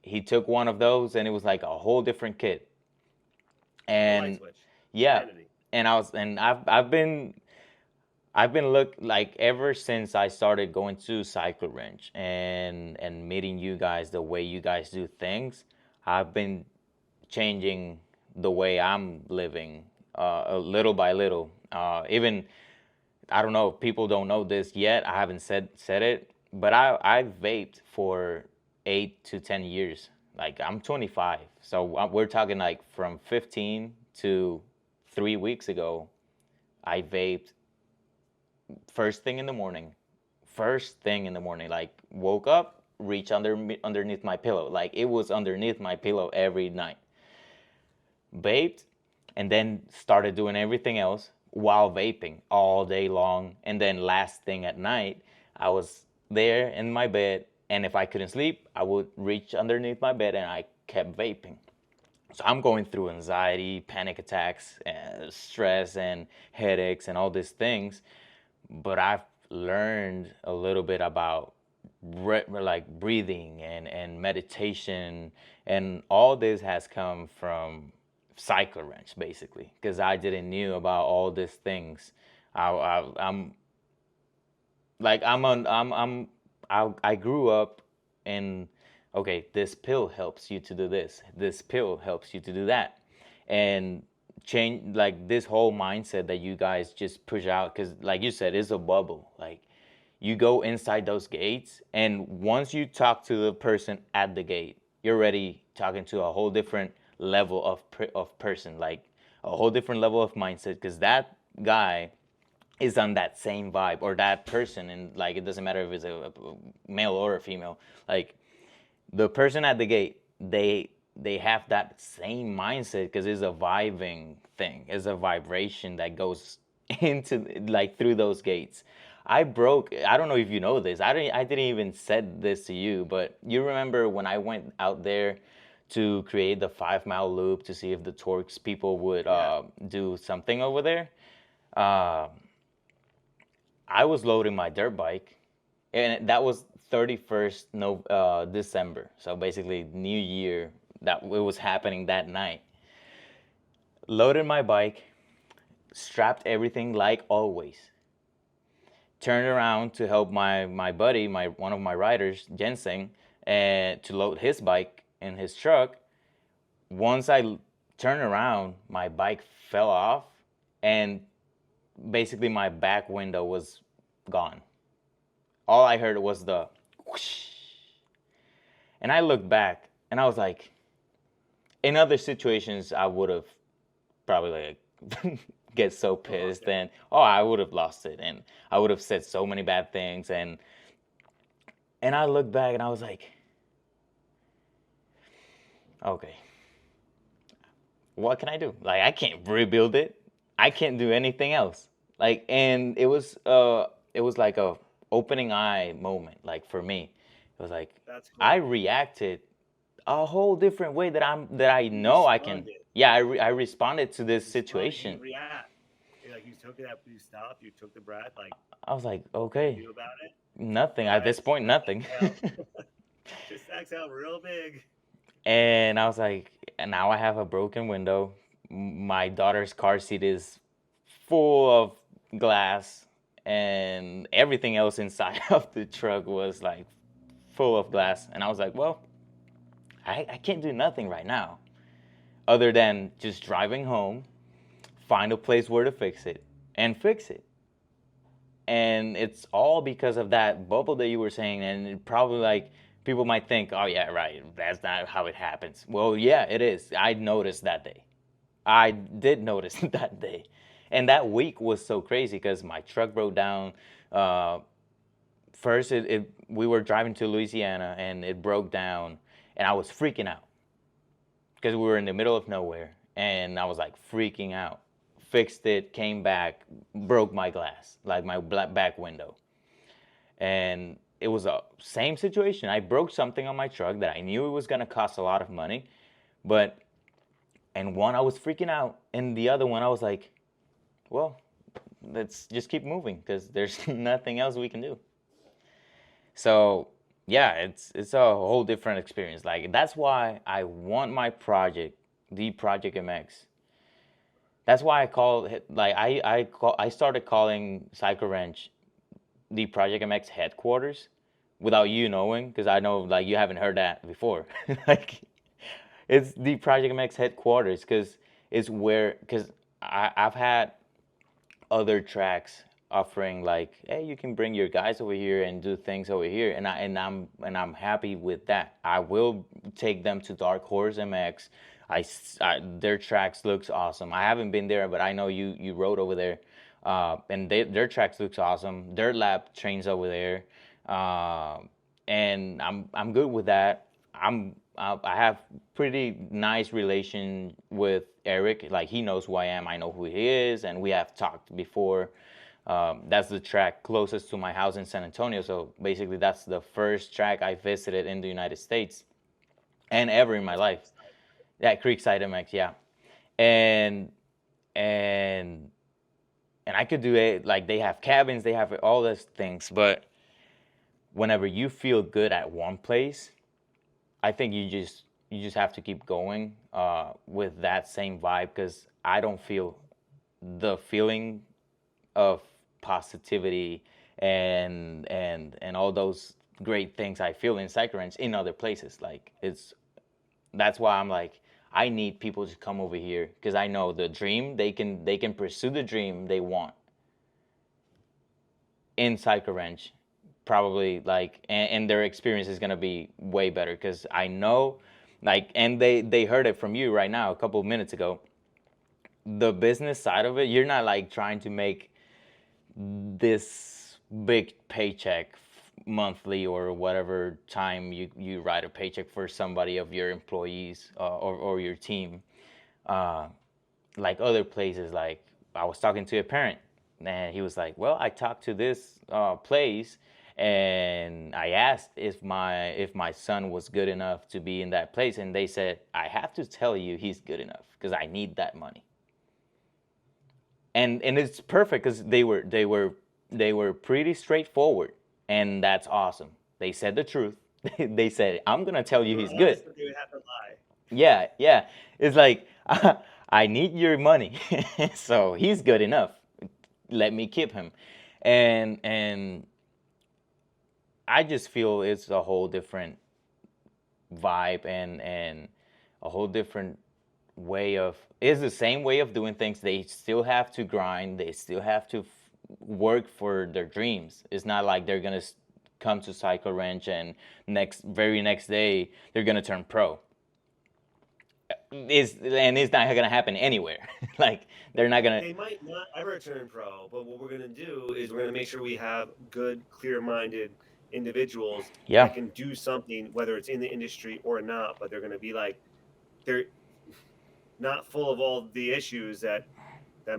he took one of those and it was like a whole different kid. And yeah, and I've been like ever since I started going to cycle range and meeting you guys, the way you guys do things, I've been changing the way I'm living, little by little. Even I don't know if people don't know this yet. I haven't said it, but I vaped for 8 to 10 years. Like I'm 25, so we're talking like from 15 to 3 weeks ago. I vaped first thing in the morning. First thing in the morning, like woke up, reach underneath my pillow. Like it was underneath my pillow every night. Vaped, and then started doing everything else while vaping all day long. And then last thing at night, I was there in my bed, and if I couldn't sleep, I would reach underneath my bed and I kept vaping. So I'm going through anxiety, panic attacks, stress, and headaches, and all these things. But I've learned a little bit about like breathing and meditation, and all this has come from cycle wrench basically, because I didn't knew about all these things. I'm like I grew up in, okay, this pill helps you to do this, this pill helps you to do that, and change like this whole mindset that you guys just push out, because like you said, it's a bubble. Like you go inside those gates, and once you talk to the person at the gate, you're already talking to a whole different level of person, like a whole different level of mindset, because that guy is on that same vibe, or that person, and like it doesn't matter if it's a male or a female. Like the person at the gate, they have that same mindset, because it's a vibing thing, it's a vibration that goes into like through those gates. I don't know if you know this, I didn't even said this to you, but you remember when I went out there to create the 5 mile loop to see if the Torques people would do something over there. uh, I was loading my dirt bike, and that was 31st December. So basically, New Year, that it was happening that night. Loaded my bike, strapped everything like always. Turned around to help my buddy, my one of my riders, Jensen, and to load his bike in his truck. Once I turned around, my bike fell off, and basically my back window was gone. All I heard was the whoosh. And I looked back and I was like, in other situations, I would have probably like get so pissed and I would have lost it, and I would have said so many bad things, and I looked back and I was like, okay, what can I do? Like I can't rebuild it. I can't do anything else. Like, and it was like a opening eye moment, like for me. It was like I reacted a whole different way that I know I can. Yeah, I responded to this situation. You react. Like you took it up, you stopped, you took the breath. Like I was like, okay, do about it? Nothing at this point, nothing. Just exhale real big. And I was like, and now I have a broken window. My daughter's car seat is full of glass, and everything else inside of the truck was like full of glass. And I was like, well, I can't do nothing right now other than just driving home, find a place where to fix it and fix it. And it's all because of that bubble that you were saying. And it probably like people might think, oh yeah, right, that's not how it happens. Well, yeah, it is. I noticed that day. I did notice that day. And that week was so crazy because my truck broke down. First, we were driving to Louisiana and it broke down, and I was freaking out because we were in the middle of nowhere, and I was like freaking out. Fixed it, came back, broke my glass, like my back window. And it was a same situation. I broke something on my truck that I knew it was gonna cost a lot of money, and one I was freaking out, and the other one I was like, well, let's just keep moving because there's nothing else we can do. So yeah, it's a whole different experience. Like that's why I want my project, the Project MX. That's why I call it like I started calling Cycle Ranch the Project MX headquarters without you knowing, because I know like you haven't heard that before. Like it's the Project MX headquarters because it's where because I've had other tracks offering like, hey, you can bring your guys over here and do things over here, and I'm happy with that. I will take them to Dark Horse MX. Their tracks looks awesome. I haven't been there, but I know you rode over there, and their tracks looks awesome. Their lab trains over there, and I'm good with that. I have pretty nice relation with Eric. Like he knows who I am. I know who he is, and we have talked before. That's the track closest to my house in San Antonio. So basically, that's the first track I visited in the United States and ever in my life. Yeah, Creekside MX, yeah. And and and I could do it like they have cabins, they have all those things. But whenever you feel good at one place, I think you just have to keep going with that same vibe because I don't feel the feeling of positivity and all those great things I feel in Cycle Ranch in other places. Like that's why I'm like I need people to come over here because I know the dream they can pursue the dream they want in Cycle Ranch, probably like and their experience is gonna be way better because I know like and they heard it from you right now a couple of minutes ago. The business side of it, you're not like trying to make this big paycheck monthly or whatever time you write a paycheck for somebody of your employees or your team, uh, like other places. Like I was talking to a parent and he was like, well, I talked to this place and I asked if my son was good enough to be in that place, and they said I have to tell you he's good enough because I need that money. And it's perfect because they were pretty straightforward, and that's awesome. They said the truth. They said, I'm gonna tell you he's good. They would have to lie. Yeah, yeah. It's like I need your money, so he's good enough. Let me keep him, and I just feel it's a whole different vibe and a whole different way of it's the same way of doing things. They still have to grind, they still have to work for their dreams. It's not like they're gonna come to Cycle Ranch and very next day they're gonna turn pro. It's not gonna happen anywhere. Like they're not gonna. They might not ever turn pro, but what we're going to do is we're going to make sure we have good, clear-minded individuals Yeah, that can do something, whether it's in the industry or not. But they're going to be like, they're not full of all the issues that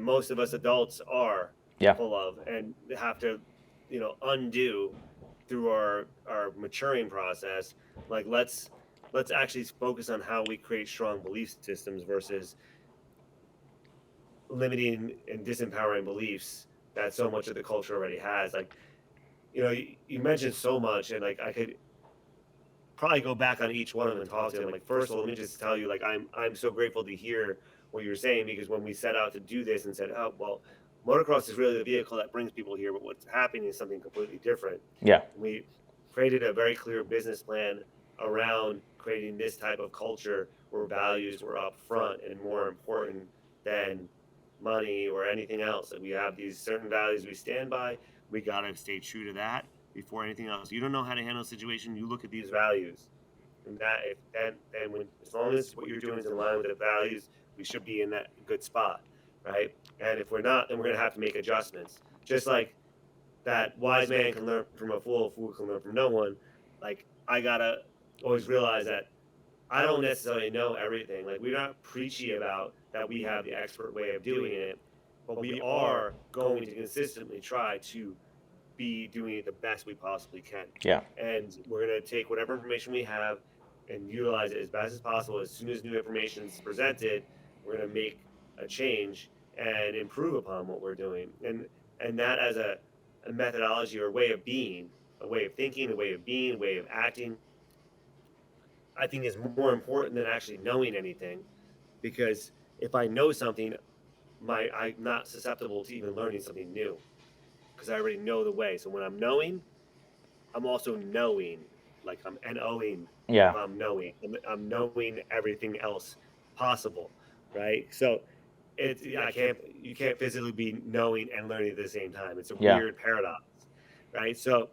most of us adults are yeah, full of, and have to, undo through our maturing process. Like let's actually focus on how we create strong belief systems versus limiting and disempowering beliefs that so much of the culture already has. Like, you mentioned so much, and like I could probably go back on each one of them and talk to them. Like, first of all, let me just tell you, like, I'm so grateful to hear what you're saying, because when we set out to do this and said, oh, well, motocross is really the vehicle that brings people here, but what's happening is something completely different. yeah, We created a very clear business plan around creating this type of culture where values were up front and more important than money, or anything else. Like we have these certain values we stand by. We gotta stay true to that before anything else. You don't know how to handle a situation, you look at these values. And that if then when as long as what you're doing is in line with the values, we should be in that good spot, right? And if we're not, then we're gonna have to make adjustments. Just like that wise man can learn from a fool can learn from no one. Like I gotta always realize that I don't necessarily know everything. Like we're not preachy about that we have the expert way of doing it, but we are going to consistently try to be doing it the best we possibly can. Yeah. And we're going to take whatever information we have and utilize it as best as possible. As soon as new information is presented, we're going to make a change and improve upon what we're doing. And that as a methodology or way of being, a way of thinking, a way of being, a way of acting, I think is more important than actually knowing anything. Because if I know something, I'm not susceptible to even learning something new because I already know the way. So when I'm knowing, I'm also knowing, like I'm NOing. Yeah. I'm knowing. I'm knowing everything else possible, right? So you can't physically be knowing and learning at the same time. It's a weird paradox, right? So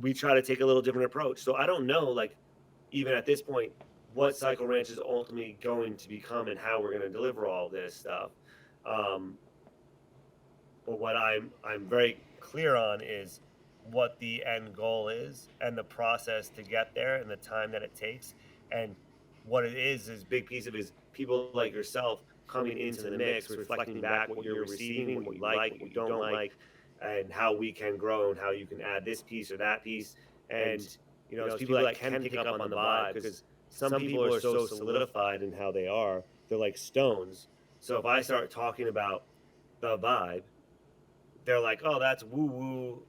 we try to take a little different approach. So I don't know, like even at this point, what Cycle Ranch is ultimately going to become and how we're going to deliver all this stuff. But what I'm very clear on is what the end goal is and the process to get there and the time that it takes. And what it is big piece of is people like yourself coming into the mix, reflecting back what you're receiving, what you like, what you don't like, and how we can grow and how you can add this piece or that piece. And, you know, it's people that can pick up on the vibe because some people are so solidified in how they are. They're like stones. So if I start talking about the vibe, they're like, oh, that's woo-woo,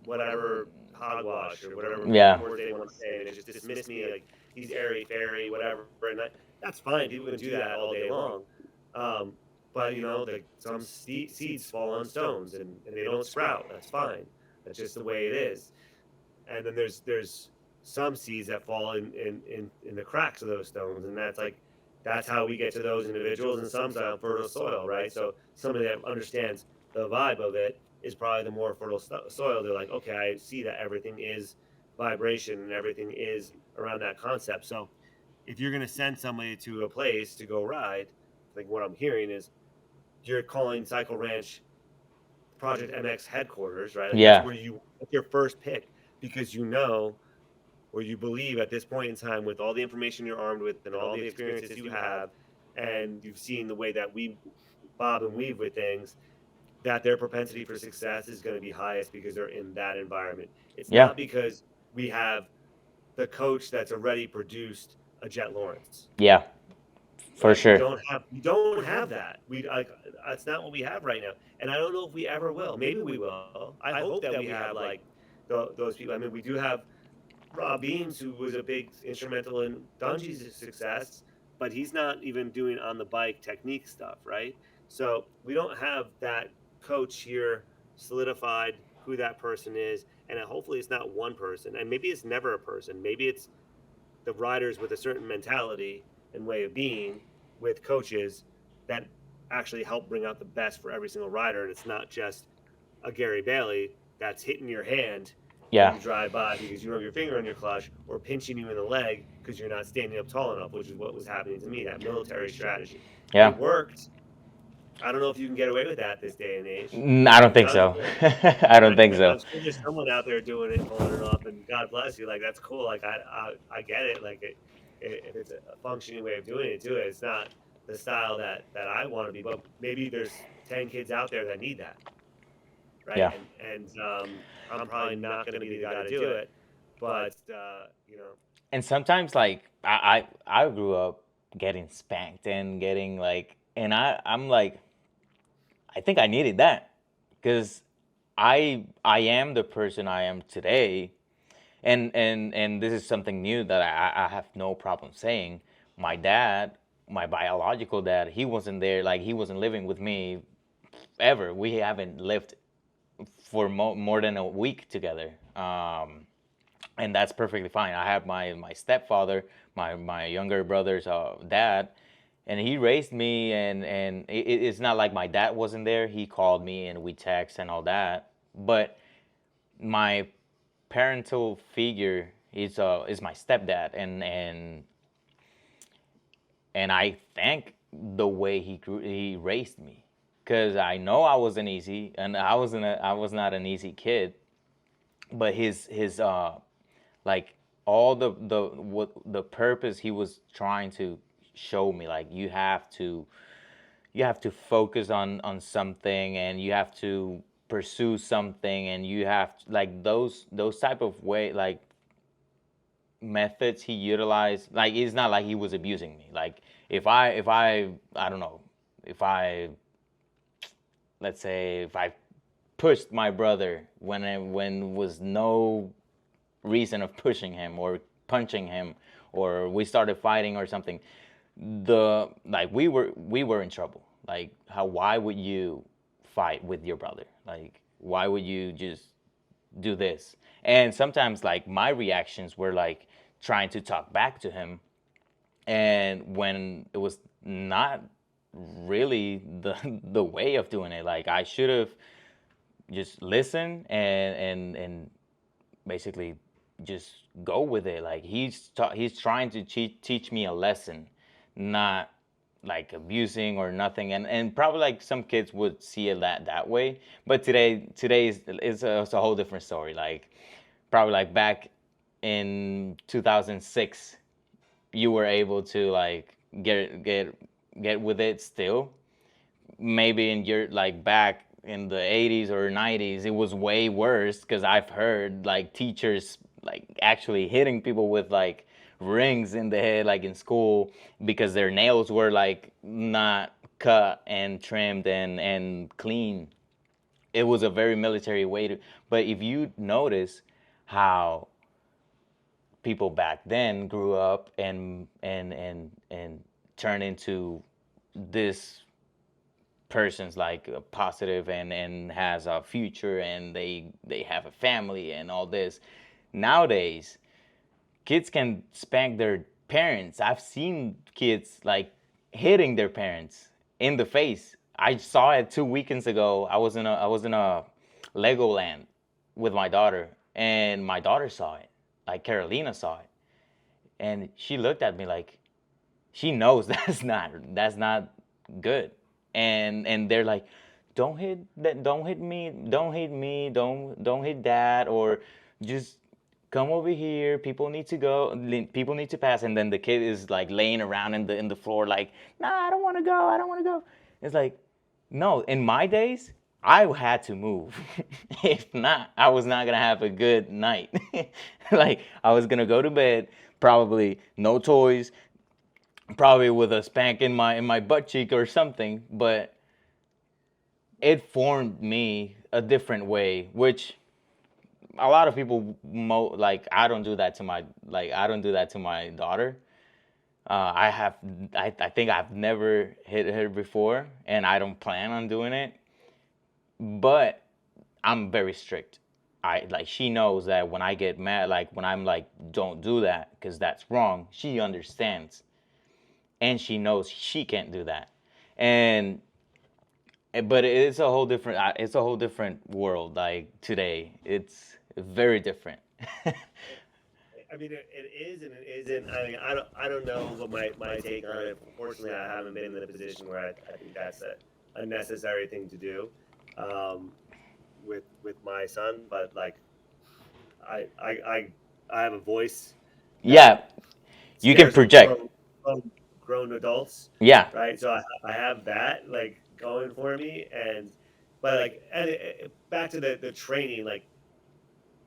whatever, hogwash or whatever word they want to say, and just dismiss me like he's airy-fairy, whatever. And that's fine. People can do that all day long. But, you know, some seeds fall on stones and they don't sprout. That's fine. That's just the way it is. And then there's some seeds that fall in the cracks of those stones, and that's how we get to those individuals, and some's on fertile soil, right? So somebody that understands the vibe of it is probably the more fertile soil. They're like, okay, I see that everything is vibration and everything is around that concept. So if you're going to send somebody to a place to go ride, I think what I'm hearing is you're calling Cycle Ranch Project MX headquarters, right? Like that's where that's your first pick, because you know, or you believe at this point in time, with all the information you're armed with and all the experiences you have, and you've seen the way that we bob and weave with things, that their propensity for success is going to be highest because they're in that environment. It's not because we have the coach that's already produced a Jet Lawrence. Yeah, for sure. We don't have that. That's not what we have right now, and I don't know if we ever will. Maybe we will. I hope that we have like those people. I mean, we do have Rob Beams, who was a big instrumental in Dungy's success, but he's not even doing on the bike technique stuff, right? So we don't have that coach here solidified who that person is, and hopefully it's not one person, and maybe it's never a person. Maybe it's the riders with a certain mentality and way of being with coaches that actually help bring out the best for every single rider, and it's not just a Gary Bailey that's hitting your hand when you drive by because you don't have your finger on your clutch, or pinching you in the leg because you're not standing up tall enough, which is what was happening to me, that military strategy. It worked. I don't know if you can get away with that this day and age. I don't think so. I don't think so. I'm sure there's someone out there doing it, pulling it off, and God bless you. Like, that's cool. Like, I get it. Like, if it's a functioning way of doing it, do it. It's not the style that I want to be, but maybe there's 10 kids out there that need that. Right? Yeah. And I'm probably not going to be the guy to do it, but, you know. And sometimes, like, I grew up getting spanked and getting, like, and I'm like, I think I needed that, because I am the person I am today, and this is something new that I have no problem saying. My dad, my biological dad, he wasn't there, like he wasn't living with me ever. We haven't lived for more than a week together, and that's perfectly fine. I have my stepfather, my younger brother's dad. and he raised me, and it's not like my dad wasn't there. He called me and we text and all that, but my parental figure is my stepdad, and I thank the way he raised me, because I know I wasn't easy, and I was not an easy kid, but his like all the purpose he was trying to show me, like you have to focus on something, and you have to pursue something, and you have like those type of way, like methods he utilized. Like, it's not like he was abusing me. Like, if I don't know, if I let's say if I pushed my brother when was no reason of pushing him or punching him, or we started fighting or something, the like we were in trouble. Like, why would you fight with your brother? Like, why would you just do this? And sometimes, like, my reactions were like trying to talk back to him, and when it was not really the way of doing it. Like, I should have just listened and basically just go with it. Like, he's trying to teach me a lesson, not like abusing or nothing. And probably like some kids would see it that way, but today is a whole different story. Like, probably like back in 2006, you were able to like get with it still. Maybe in your like back in the 80s or 90s, it was way worse, because I've heard like teachers like actually hitting people with like rings in the head, like in school, because their nails were like not cut and trimmed and clean. It was a very military way to. But if you notice how people back then grew up and turned into this person's like positive and has a future, and they have a family and all this. Nowadays, kids can spank their parents. I've seen kids like hitting their parents in the face. I saw it 2 weekends ago. I was in a Legoland with my daughter, and my daughter saw it. Like, Carolina saw it, and she looked at me like she knows that's not good. And they're like, don't hit that, don't hit me, don't hit me, don't hit dad, or just come over here, people need to go, people need to pass. And then the kid is like laying around in the floor like, nah, I don't want to go, I don't want to go. It's like, no, in my days I had to move. If not, I was not gonna have a good night. Like, I was gonna go to bed, probably no toys, probably with a spank in my butt cheek or something. But it formed me a different way, which a lot of people like. I don't do that to my daughter. I think I've never hit her before, and I don't plan on doing it. But I'm very strict. She knows that when I get mad, like when I'm like, don't do that because that's wrong, she understands, and she knows she can't do that. And but it's a whole different world. Like, today, it's very different. I mean, it is and it isn't. I mean, I don't know what my take on it. Fortunately, I haven't been in a position where I think that's a necessary thing to do um, with my son. But like, I I I, I have a voice that Yeah, you can scares project. grown adults, Yeah. right? So I have that like going for me, and but like back to the training, like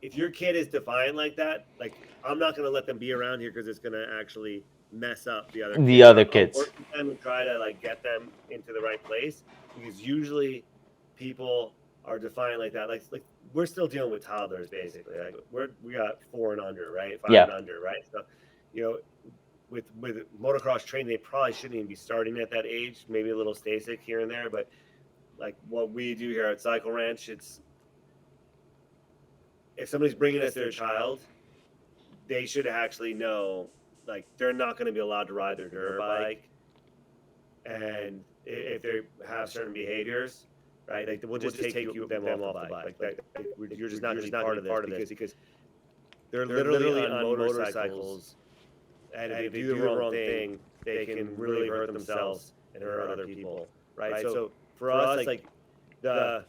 if your kid is defined like that, like I'm not gonna let them be around here because it's gonna actually mess up the other The kids. other I'll kids. work with them and try to like get them into the right place because usually people are defined like that. Like we're still dealing with toddlers basically. Like we got 4 and under, right? Five Yeah. and under, right? So you know, with motocross training, they probably shouldn't even be starting at that age. Maybe a little Stasic here and there, but like what we do here at Cycle Ranch, it's if somebody's bringing us their child, they should actually know like they're not going to be allowed to ride their dirt bike and if they have certain behaviors, right, like we'll just take them off the bike. Like you're just not going to be part of this because they're literally on motorcycles, and if they do the wrong thing, they can really hurt themselves and hurt other people, right? So for us, like the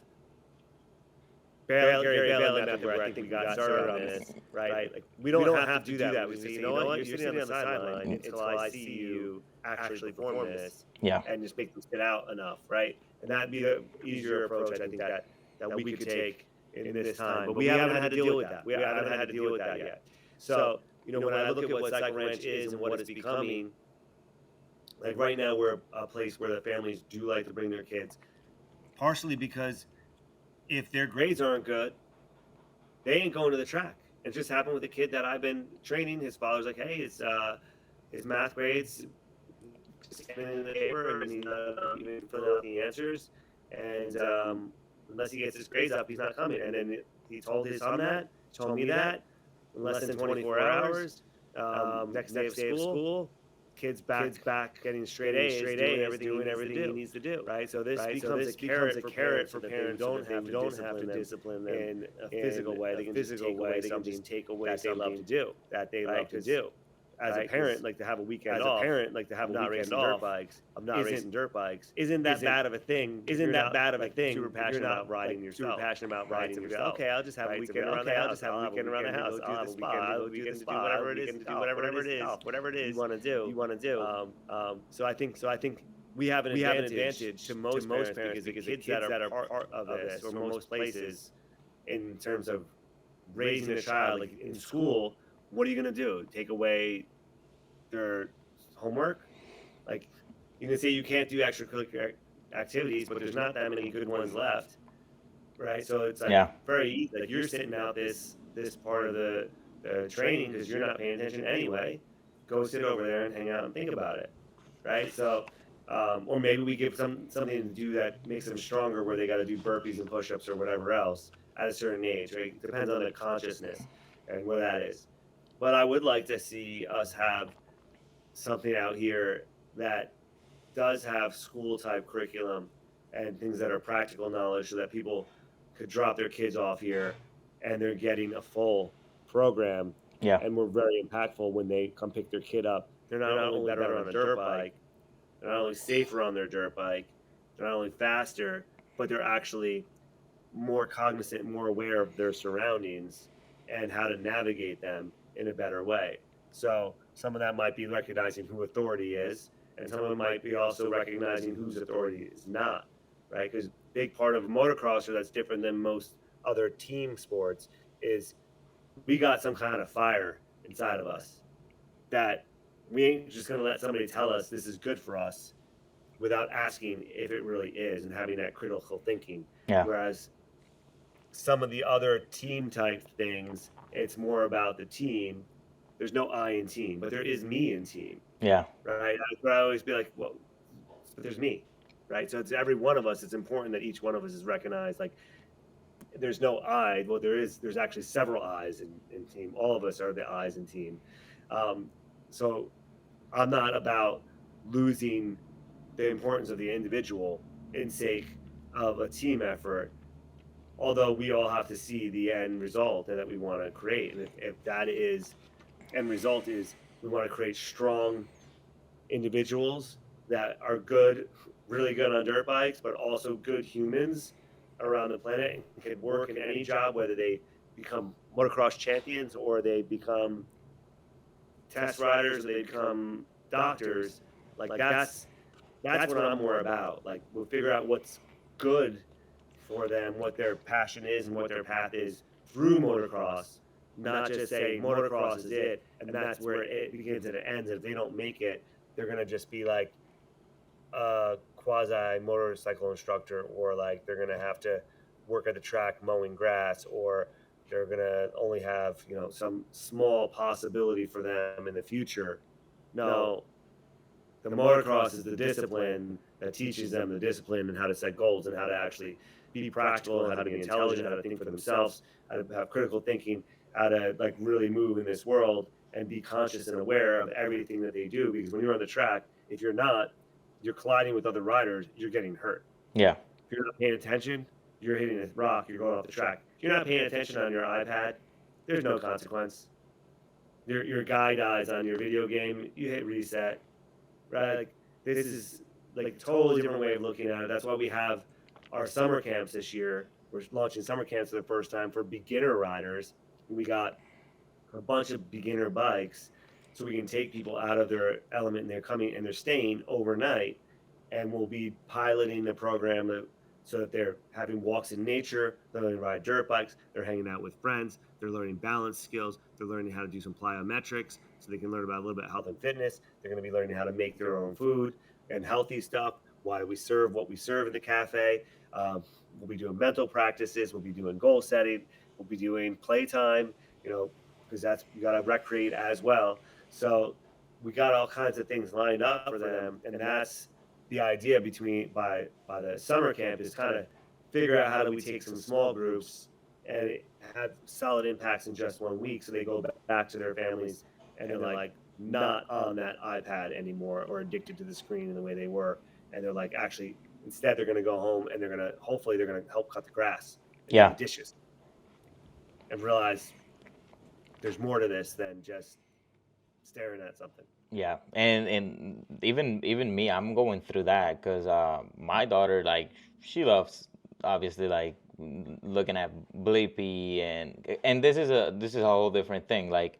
Gary Bailey method, where I think we got started on this, right? Like we don't have to do that. We say, you know what, you're sitting on the sideline until I see you actually perform this, and just make them sit out enough, right? And that'd be the easier approach, I think, that we could take in this time. But we haven't had to deal with that. We haven't had to deal with that yet. So, when I look at what Cycle Ranch is and what it's becoming, like right now we're a place where the families do like to bring their kids, partially because if their grades aren't good, they ain't going to the track. It just happened with a kid that I've been training. His father's like, hey, his math grades in the paper, and he's not even filling out the answers. And unless he gets his grades up, he's not coming. And then he told his son that, told me that, in less than 24 hours. Next day of school, kid's back getting straight A's, doing everything he needs to do. Right. So this becomes a carrot for parents. Don't have to discipline them in a physical way. They can just take away that they love to do. As a parent, like to have a weekend off. I'm not racing dirt bikes. Isn't that bad of a thing? Super passionate about riding yourself. Super passionate about riding yourself. Okay, I'll just have a weekend around the house. I'll have a weekend around the house. I'll have a weekend to do the spa. Whatever it is you want to do. So I think we have an advantage to most parents because the kids that are part of this, or most places, in terms of raising a child, like in school, what are you going to do? Take away their homework? Like, you can say you can't do extracurricular activities, but there's not that many good ones left, right? So it's like very easy. Like you're sitting out this part of the training because you're not paying attention anyway. Go sit over there and hang out and think about it, right? So, or maybe we give something to do that makes them stronger, where they got to do burpees and push-ups or whatever else at a certain age, right? It depends on the consciousness and where that is. But I would like to see us have something out here that does have school-type curriculum and things that are practical knowledge, so that people could drop their kids off here and they're getting a full program. Yeah. And we're very impactful when they come pick their kid up. They're not only better on a dirt bike, they're not only safer on their dirt bike, they're not only faster, but they're actually more cognizant, more aware of their surroundings and how to navigate them in a better way. So some of that might be recognizing who authority is, and some of it might be also recognizing whose authority is not, right? Because big part of a motocrosser that's different than most other team sports is we got some kind of fire inside of us that we ain't just going to let somebody tell us this is good for us without asking if it really is and having that critical thinking. Yeah. Whereas some of the other team type things, it's more about the team. There's no I in team, but there is me in team. Yeah. Right. I always be like, well, but there's me, right? So it's every one of us. It's important that each one of us is recognized. Like, there's no I. Well, there's actually several I's in team. All of us are the I's in team. So I'm not about losing the importance of the individual in sake of a team effort. Although we all have to see the end result that we want to create. And if that is, end result is we want to create strong individuals that are good, really good on dirt bikes, but also good humans around the planet and can work in any job, whether they become motocross champions or they become test riders or they become doctors. Like that's what I'm more about. Like we'll figure out what's good for them, what their passion is and what their path is through motocross, not just say motocross is it and that's where it begins and it ends. If they don't make it, they're gonna just be like a quasi motorcycle instructor, or like they're gonna have to work at the track mowing grass, or they're gonna only have, you know, some small possibility for them in the future. No, the motocross is the discipline that teaches them the discipline and how to set goals and how to actually be practical and how to be intelligent, how to think for themselves, how to have critical thinking, how to like really move in this world and be conscious and aware of everything that they do. Because when you're on the track, if you're not, you're colliding with other riders, you're getting hurt. Yeah. If you're not paying attention, you're hitting a rock, you're going off the track. If you're not paying attention on your iPad, there's no consequence. Your guy dies on your video game, you hit reset, right? Like, this is like a totally different way of looking at it. That's why we have our summer camps this year. We're launching summer camps for the first time for beginner riders. We got a bunch of beginner bikes so we can take people out of their element, and they're coming and they're staying overnight, and we'll be piloting the program so that they're having walks in nature, they're learning to ride dirt bikes, they're hanging out with friends, they're learning balance skills, they're learning how to do some plyometrics so they can learn about a little bit of health and fitness. They're going to be learning how to make their own food and healthy stuff. Why do we serve what we serve at the cafe? We'll be doing mental practices, we'll be doing goal setting, we'll be doing playtime, because that's, you got to recreate as well. So we got all kinds of things lined up for them, and that's the idea by the summer camp, is kind of figure out how do we take some small groups and have solid impacts in just 1 week, so they go back to their families and they're like not on that iPad anymore or addicted to the screen in the way they were, and they're like, actually, instead they're going to go home and hopefully they're going to help cut the grass and do the dishes, and realize there's more to this than just staring at something. Yeah, and even me, I'm going through that because my daughter, like, she loves, obviously, like, looking at Blippi, and this is a whole different thing. Like,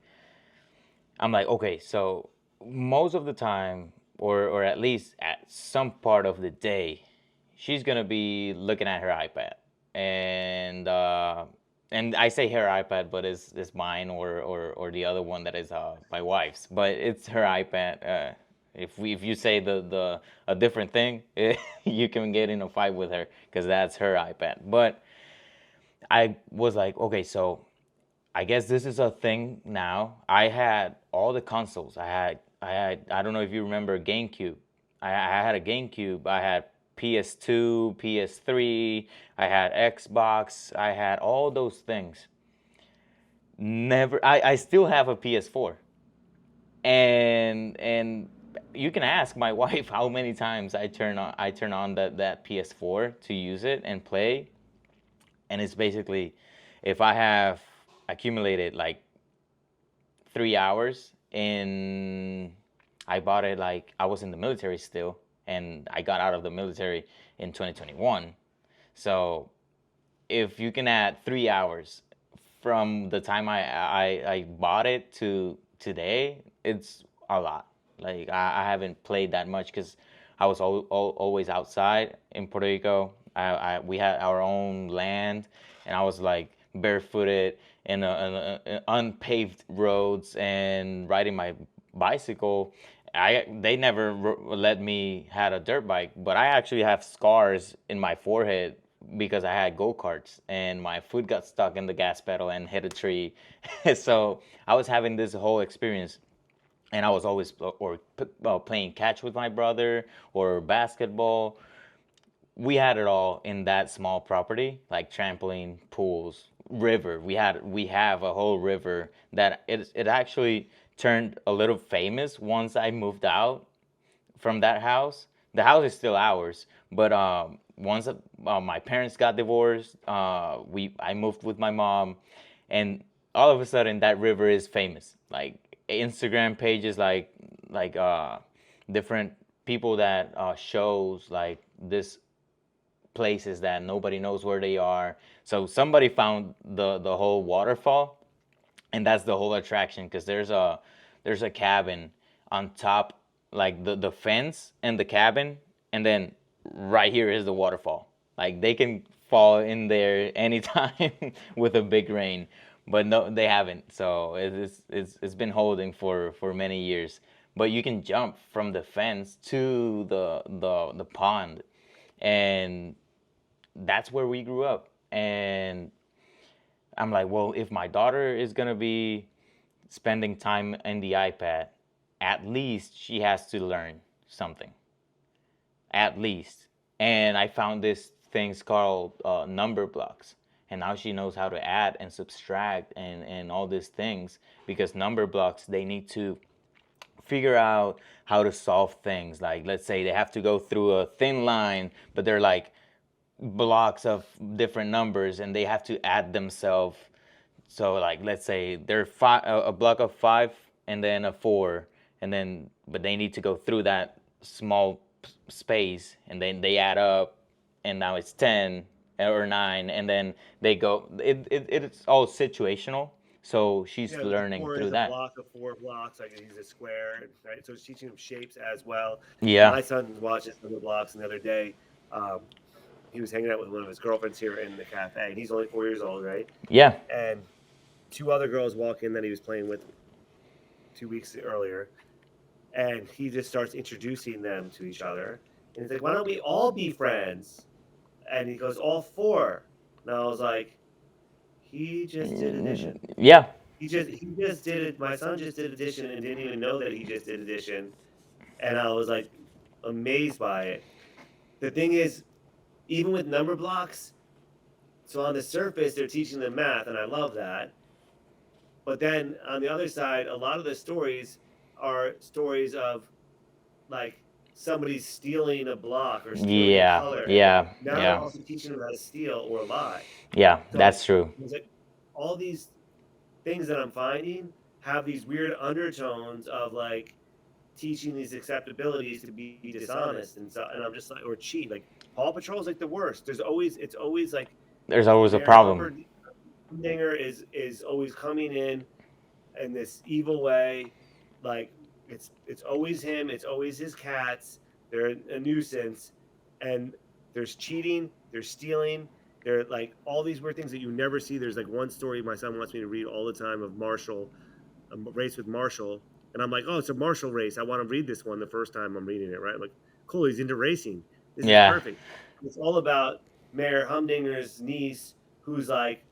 I'm like, okay, so most of the time, or at least at some part of the day, she's gonna be looking at her iPad, and I say her iPad, but it's mine or the other one that is my wife's, but it's her iPad. If you say a different thing, you can get in a fight with her because that's her iPad. But I was like, okay, so I guess this is a thing now. I had all the consoles. I don't know if you remember GameCube. I had a GameCube. I had PS2, PS3, I had Xbox, I had all those things. I still have a PS4. And you can ask my wife how many times I turn on that PS4 to use it and play. And it's basically, if I have accumulated like 3 hours I bought it, like, I was in the military still, and I got out of the military in 2021. So if you can add 3 hours from the time I bought it to today, it's a lot. Like, I haven't played that much because I was always outside in Puerto Rico. We had our own land, and I was like barefooted in unpaved roads and riding my bicycle. They never let me had a dirt bike, but I actually have scars in my forehead because I had go-karts and my foot got stuck in the gas pedal and hit a tree. So I was having this whole experience, and I was always playing catch with my brother or basketball. We had it all in that small property, like trampoline, pools, river. We have a whole river that it actually turned a little famous once I moved out from that house. The house is still ours, but once my parents got divorced, I moved with my mom, and all of a sudden that river is famous. Like, Instagram pages, like different people that shows like this places that nobody knows where they are. So somebody found the whole waterfall, and that's the whole attraction because there's a cabin on top, like the fence and the cabin, and then right here is the waterfall. Like, they can fall in there anytime with a big rain, but no, they haven't. So it's been holding for many years. But you can jump from the fence to the pond, and that's where we grew up. And I'm like, well, if my daughter is gonna be spending time in the iPad, at least she has to learn something. At least. And I found this things called number blocks. And now she knows how to add and subtract and all these things, because number blocks, they need to figure out how to solve things. Like, let's say they have to go through a thin line, but they're like blocks of different numbers and they have to add themselves. So like, let's say they're a block of 5 and then a 4, and then but they need to go through that small space, and then they add up, and now it's 10 or 9, and then they go. It's all situational. So she's Yeah, the learning 4 through is a that. block of 4 blocks, like he's a square, right? So it's teaching him shapes as well. Yeah. My son watches some of the blocks, and the other day, um, he was hanging out with one of his girlfriends here in the cafe, and he's only 4 years old, right? Yeah. And 2 other girls walk in that he was playing with 2 weeks earlier, and he just starts introducing them to each other. And he's like, "Why don't we all be friends?" And he goes, "All 4." And I was like, "He just did addition. Yeah. He just did it. My son just did addition and didn't even know that he just did addition." And I was like amazed by it. The thing is, even with number blocks, so on the surface they're teaching them math, and I love that. But then on the other side, a lot of the stories are stories of like somebody stealing a block or stealing a Yeah. color. And Yeah. now they're Yeah. also teaching them how to steal or lie. Yeah. So That's true. it's like all these things that I'm finding have these weird undertones of like teaching these acceptabilities to be dishonest, and so, and I'm just like, or cheat. Like Paw Patrol is like the worst. It's always like There's always a Mayor problem. Humdinger is always coming in this evil way. Like it's always him. It's always his cats. They're a nuisance, and there's cheating. There's stealing. There are like all these weird things that you never see. There's like one story my son wants me to read all the time of Marshall, a race with Marshall, and I'm like, oh, it's a Marshall race. I want to read this one the first time I'm reading it. Right? I'm like, cool. He's into racing. This is perfect. It's all about Mayor Humdinger's niece, who's like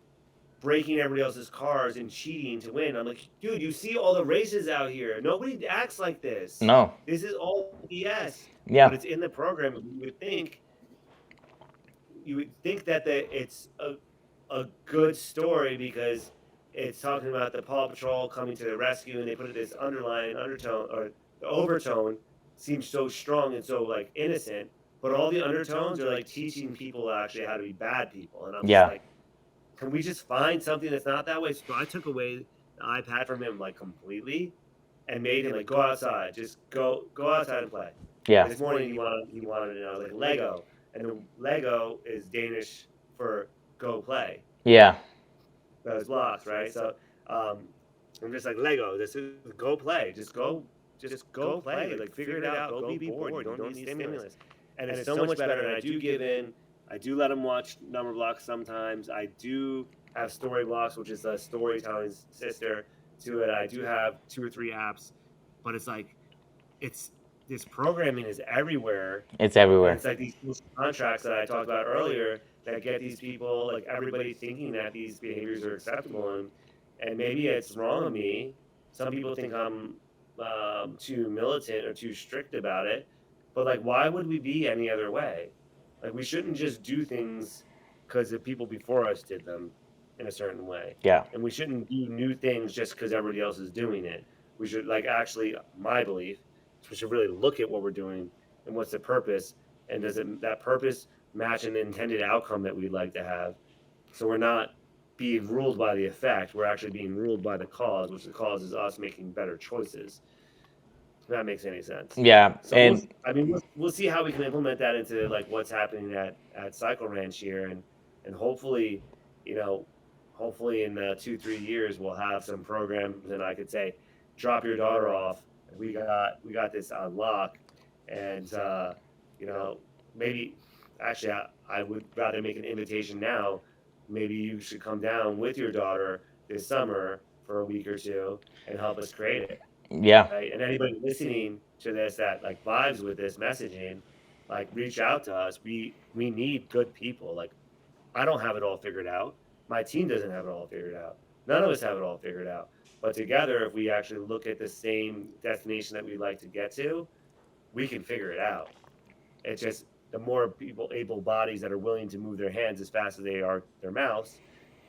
breaking everybody else's cars and cheating to win. I'm like, dude, you see all the races out here. Nobody acts like this. No. This is all BS. Yeah. But it's in the program. You would think that it's a good story because it's talking about the Paw Patrol coming to the rescue, and they put this underlying undertone, or the overtone seems so strong and so like innocent, but all the undertones are like teaching people actually how to be bad people. And I'm just like, can we just find something that's not that way? So I took away the iPad from him like completely and made him like go outside, just go outside and play. Yeah. This morning he wanted to know like Lego, and Lego is Danish for go play. Yeah. Those blocks, right? So I'm just like, Lego, this is go play. Just go play. Like figure it out. Go be bored. You don't need stimulus. And it's so much better. And I do give in. I do let them watch number blocks sometimes. I do have story blocks, which is a storytelling's sister to it. I do have 2 or 3 apps, but it's like, this programming is everywhere. It's everywhere. And it's like these contracts that I talked about earlier that get these people, like everybody thinking that these behaviors are acceptable. And maybe it's wrong of me. Some people think I'm too militant or too strict about it. But like, why would we be any other way? Like, we shouldn't just do things because the people before us did them in a certain way. Yeah. And we shouldn't do new things just because everybody else is doing it. We should, like, actually, my belief, we should really look at what we're doing and what's the purpose, and does that purpose match an intended outcome that we'd like to have? So we're not being ruled by the effect. We're actually being ruled by the cause, which the cause is us making better choices. If that makes any sense. Yeah. So And we'll see how we can implement that into like what's happening at Cycle Ranch here, and hopefully, hopefully in 2-3 years we'll have some programs, and I could say, drop your daughter off. We got this on lock, and maybe actually I would rather make an invitation now. Maybe you should come down with your daughter this summer for a week or 2 and help us create it. yeah. Right? And anybody listening to this that like vibes with this messaging, like reach out to us. We need good people. Like, I don't have it all figured out. My team doesn't have it all figured out. None of us have it all figured out. But together, if we actually look at the same destination that we'd like to get to, we can figure it out. It's just the more people, able bodies that are willing to move their hands as fast as they are their mouths,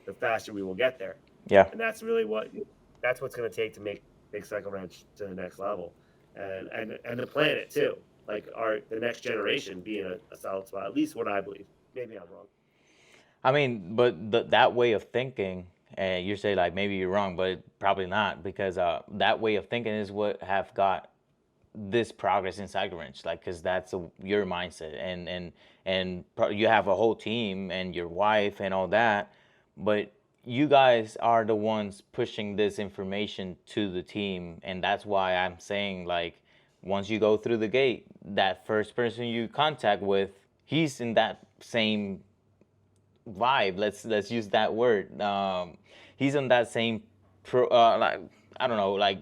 the faster we will get there. Yeah. And that's what's going to take to make Cycle Ranch to the next level. and the planet too. Like the next generation being a solid spot, at least what I believe. Maybe I'm wrong. I mean, but that way of thinking, you say like maybe you're wrong, but probably not, because that way of thinking is what have got this progress in Cycle Ranch, like, because that's your mindset, and you have a whole team and your wife and all that, but you guys are the ones pushing this information to the team, and that's why I'm saying, like, once you go through the gate, that first person you contact with, he's in that same vibe. Let's use that word. He's on that same like, I don't know, like,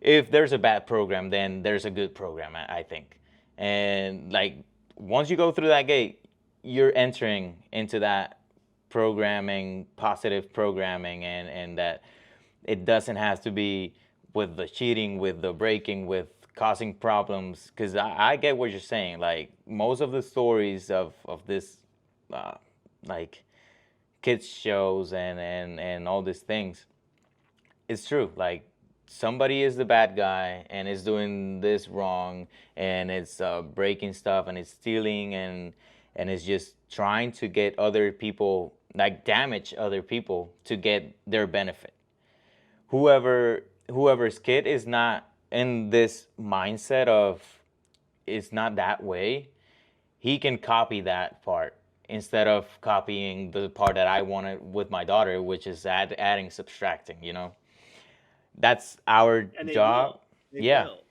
if there's a bad program, then there's a good program, I think. And like, once you go through that gate, you're entering into that programming, positive programming, and that it doesn't have to be with the cheating, with the breaking, with causing problems. Because I get what you're saying. Like, most of the stories of this, like, kids shows and all these things, it's true. Like, somebody is the bad guy and is doing this wrong, and it's breaking stuff, and it's stealing, and it's just trying to get other people, like, damage other people to get their benefit. Whoever's kid is not in this mindset of, it's not that way, he can copy that part instead of copying the part that I wanted with my daughter, which is adding, subtracting, That's our And they job. will. They Yeah. will.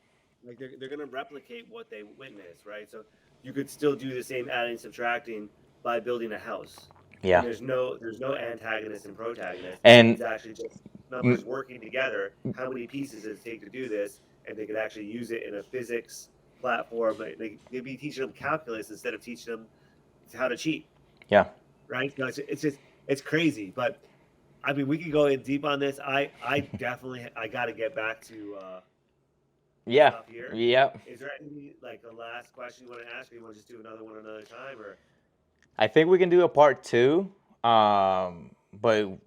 Like they're gonna replicate what they witness, right? So you could still do the same adding subtracting by building a house. And Yeah. there's no antagonist and protagonist. And It's actually just numbers working together. How many pieces does it take to do this? And they could actually use it in a physics platform. They'd be teaching them calculus instead of teaching them how to cheat, yeah. right? So it's just it's crazy. But I mean, we could go in deep on this. I definitely I got to get back to Yeah. stop here. Yeah. Is there any like a last question you want to ask, or you want to just do another one another time, or? I think we can do a part two. But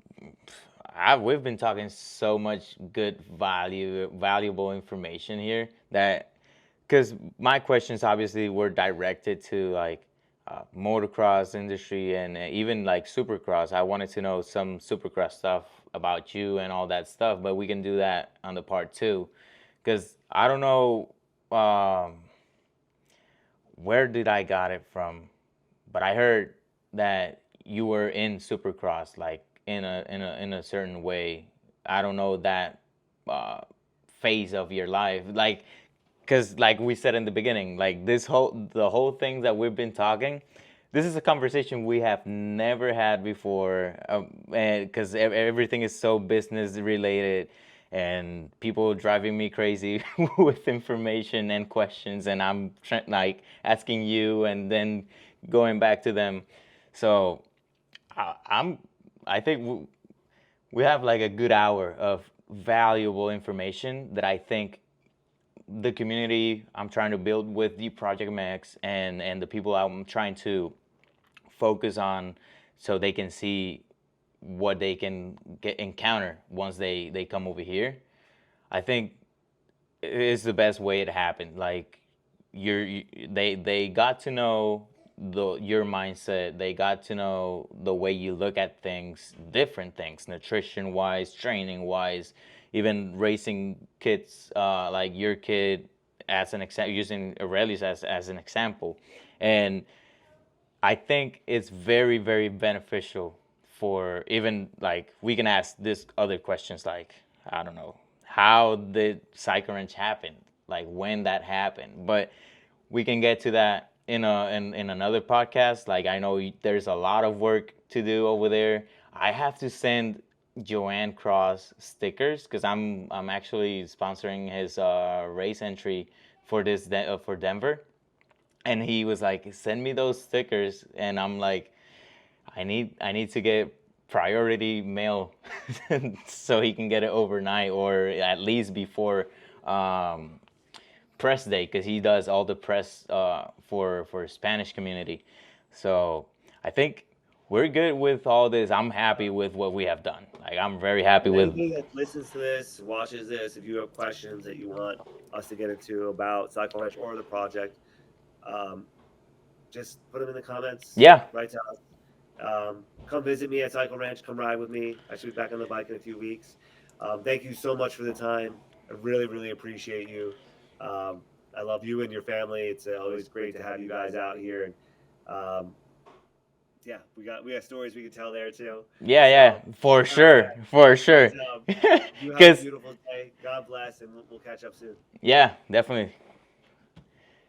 we've been talking so much good valuable information here, that, because my questions obviously were directed to, like, motocross industry, and even like supercross. I wanted to know some supercross stuff about you and all that stuff, but we can do that on the part two, because I don't know, where did I got it from, but I heard that you were in supercross, like, in a certain way. I don't know that uh, phase of your life, like, because like we said in the beginning, like, the whole thing that we've been talking, this is a conversation we have never had before, and because everything is so business related, and people driving me crazy with information and questions, and I'm like asking you and then going back to them. So I'm I think we have like a good hour of valuable information that I think the community I'm trying to build with the Project Max, and the people I'm trying to focus on, so they can see what they can encounter once they come over here. I think it's the best way it happened. Like, they got to know your mindset. They got to know the way you look at things, different things, nutrition wise, training wise, even racing kids, like your kid, as an example, using Aurelius as an example. And I think it's very, very beneficial for, even like, we can ask this other questions, like, I don't know, how did Cycle Ranch happen? Like, when that happened. But we can get to that in another podcast. Like, I know there's a lot of work to do over there. I have to send Joanne Cross stickers, because I'm actually sponsoring his race entry for for Denver, and he was like, send me those stickers, and I'm like, I need to get priority mail so he can get it overnight, or at least before um, press day, because he does all the press for Spanish community. So I think we're good with all this. I'm happy with what we have done. Like, I'm very happy with. Anybody that listens to this, watches this, if you have questions that you want us to get into about Cycle Ranch or the project, just put them in the comments. Yeah. Write to us. Come visit me at Cycle Ranch. Come ride with me. I should be back on the bike in a few weeks. Thank you so much for the time. I really, really appreciate you. I love you and your family. It's always great to have you guys out here. And yeah, we got stories we can tell there too. Yeah, for sure. You have a beautiful day. God bless, and we'll catch up soon. Yeah, definitely.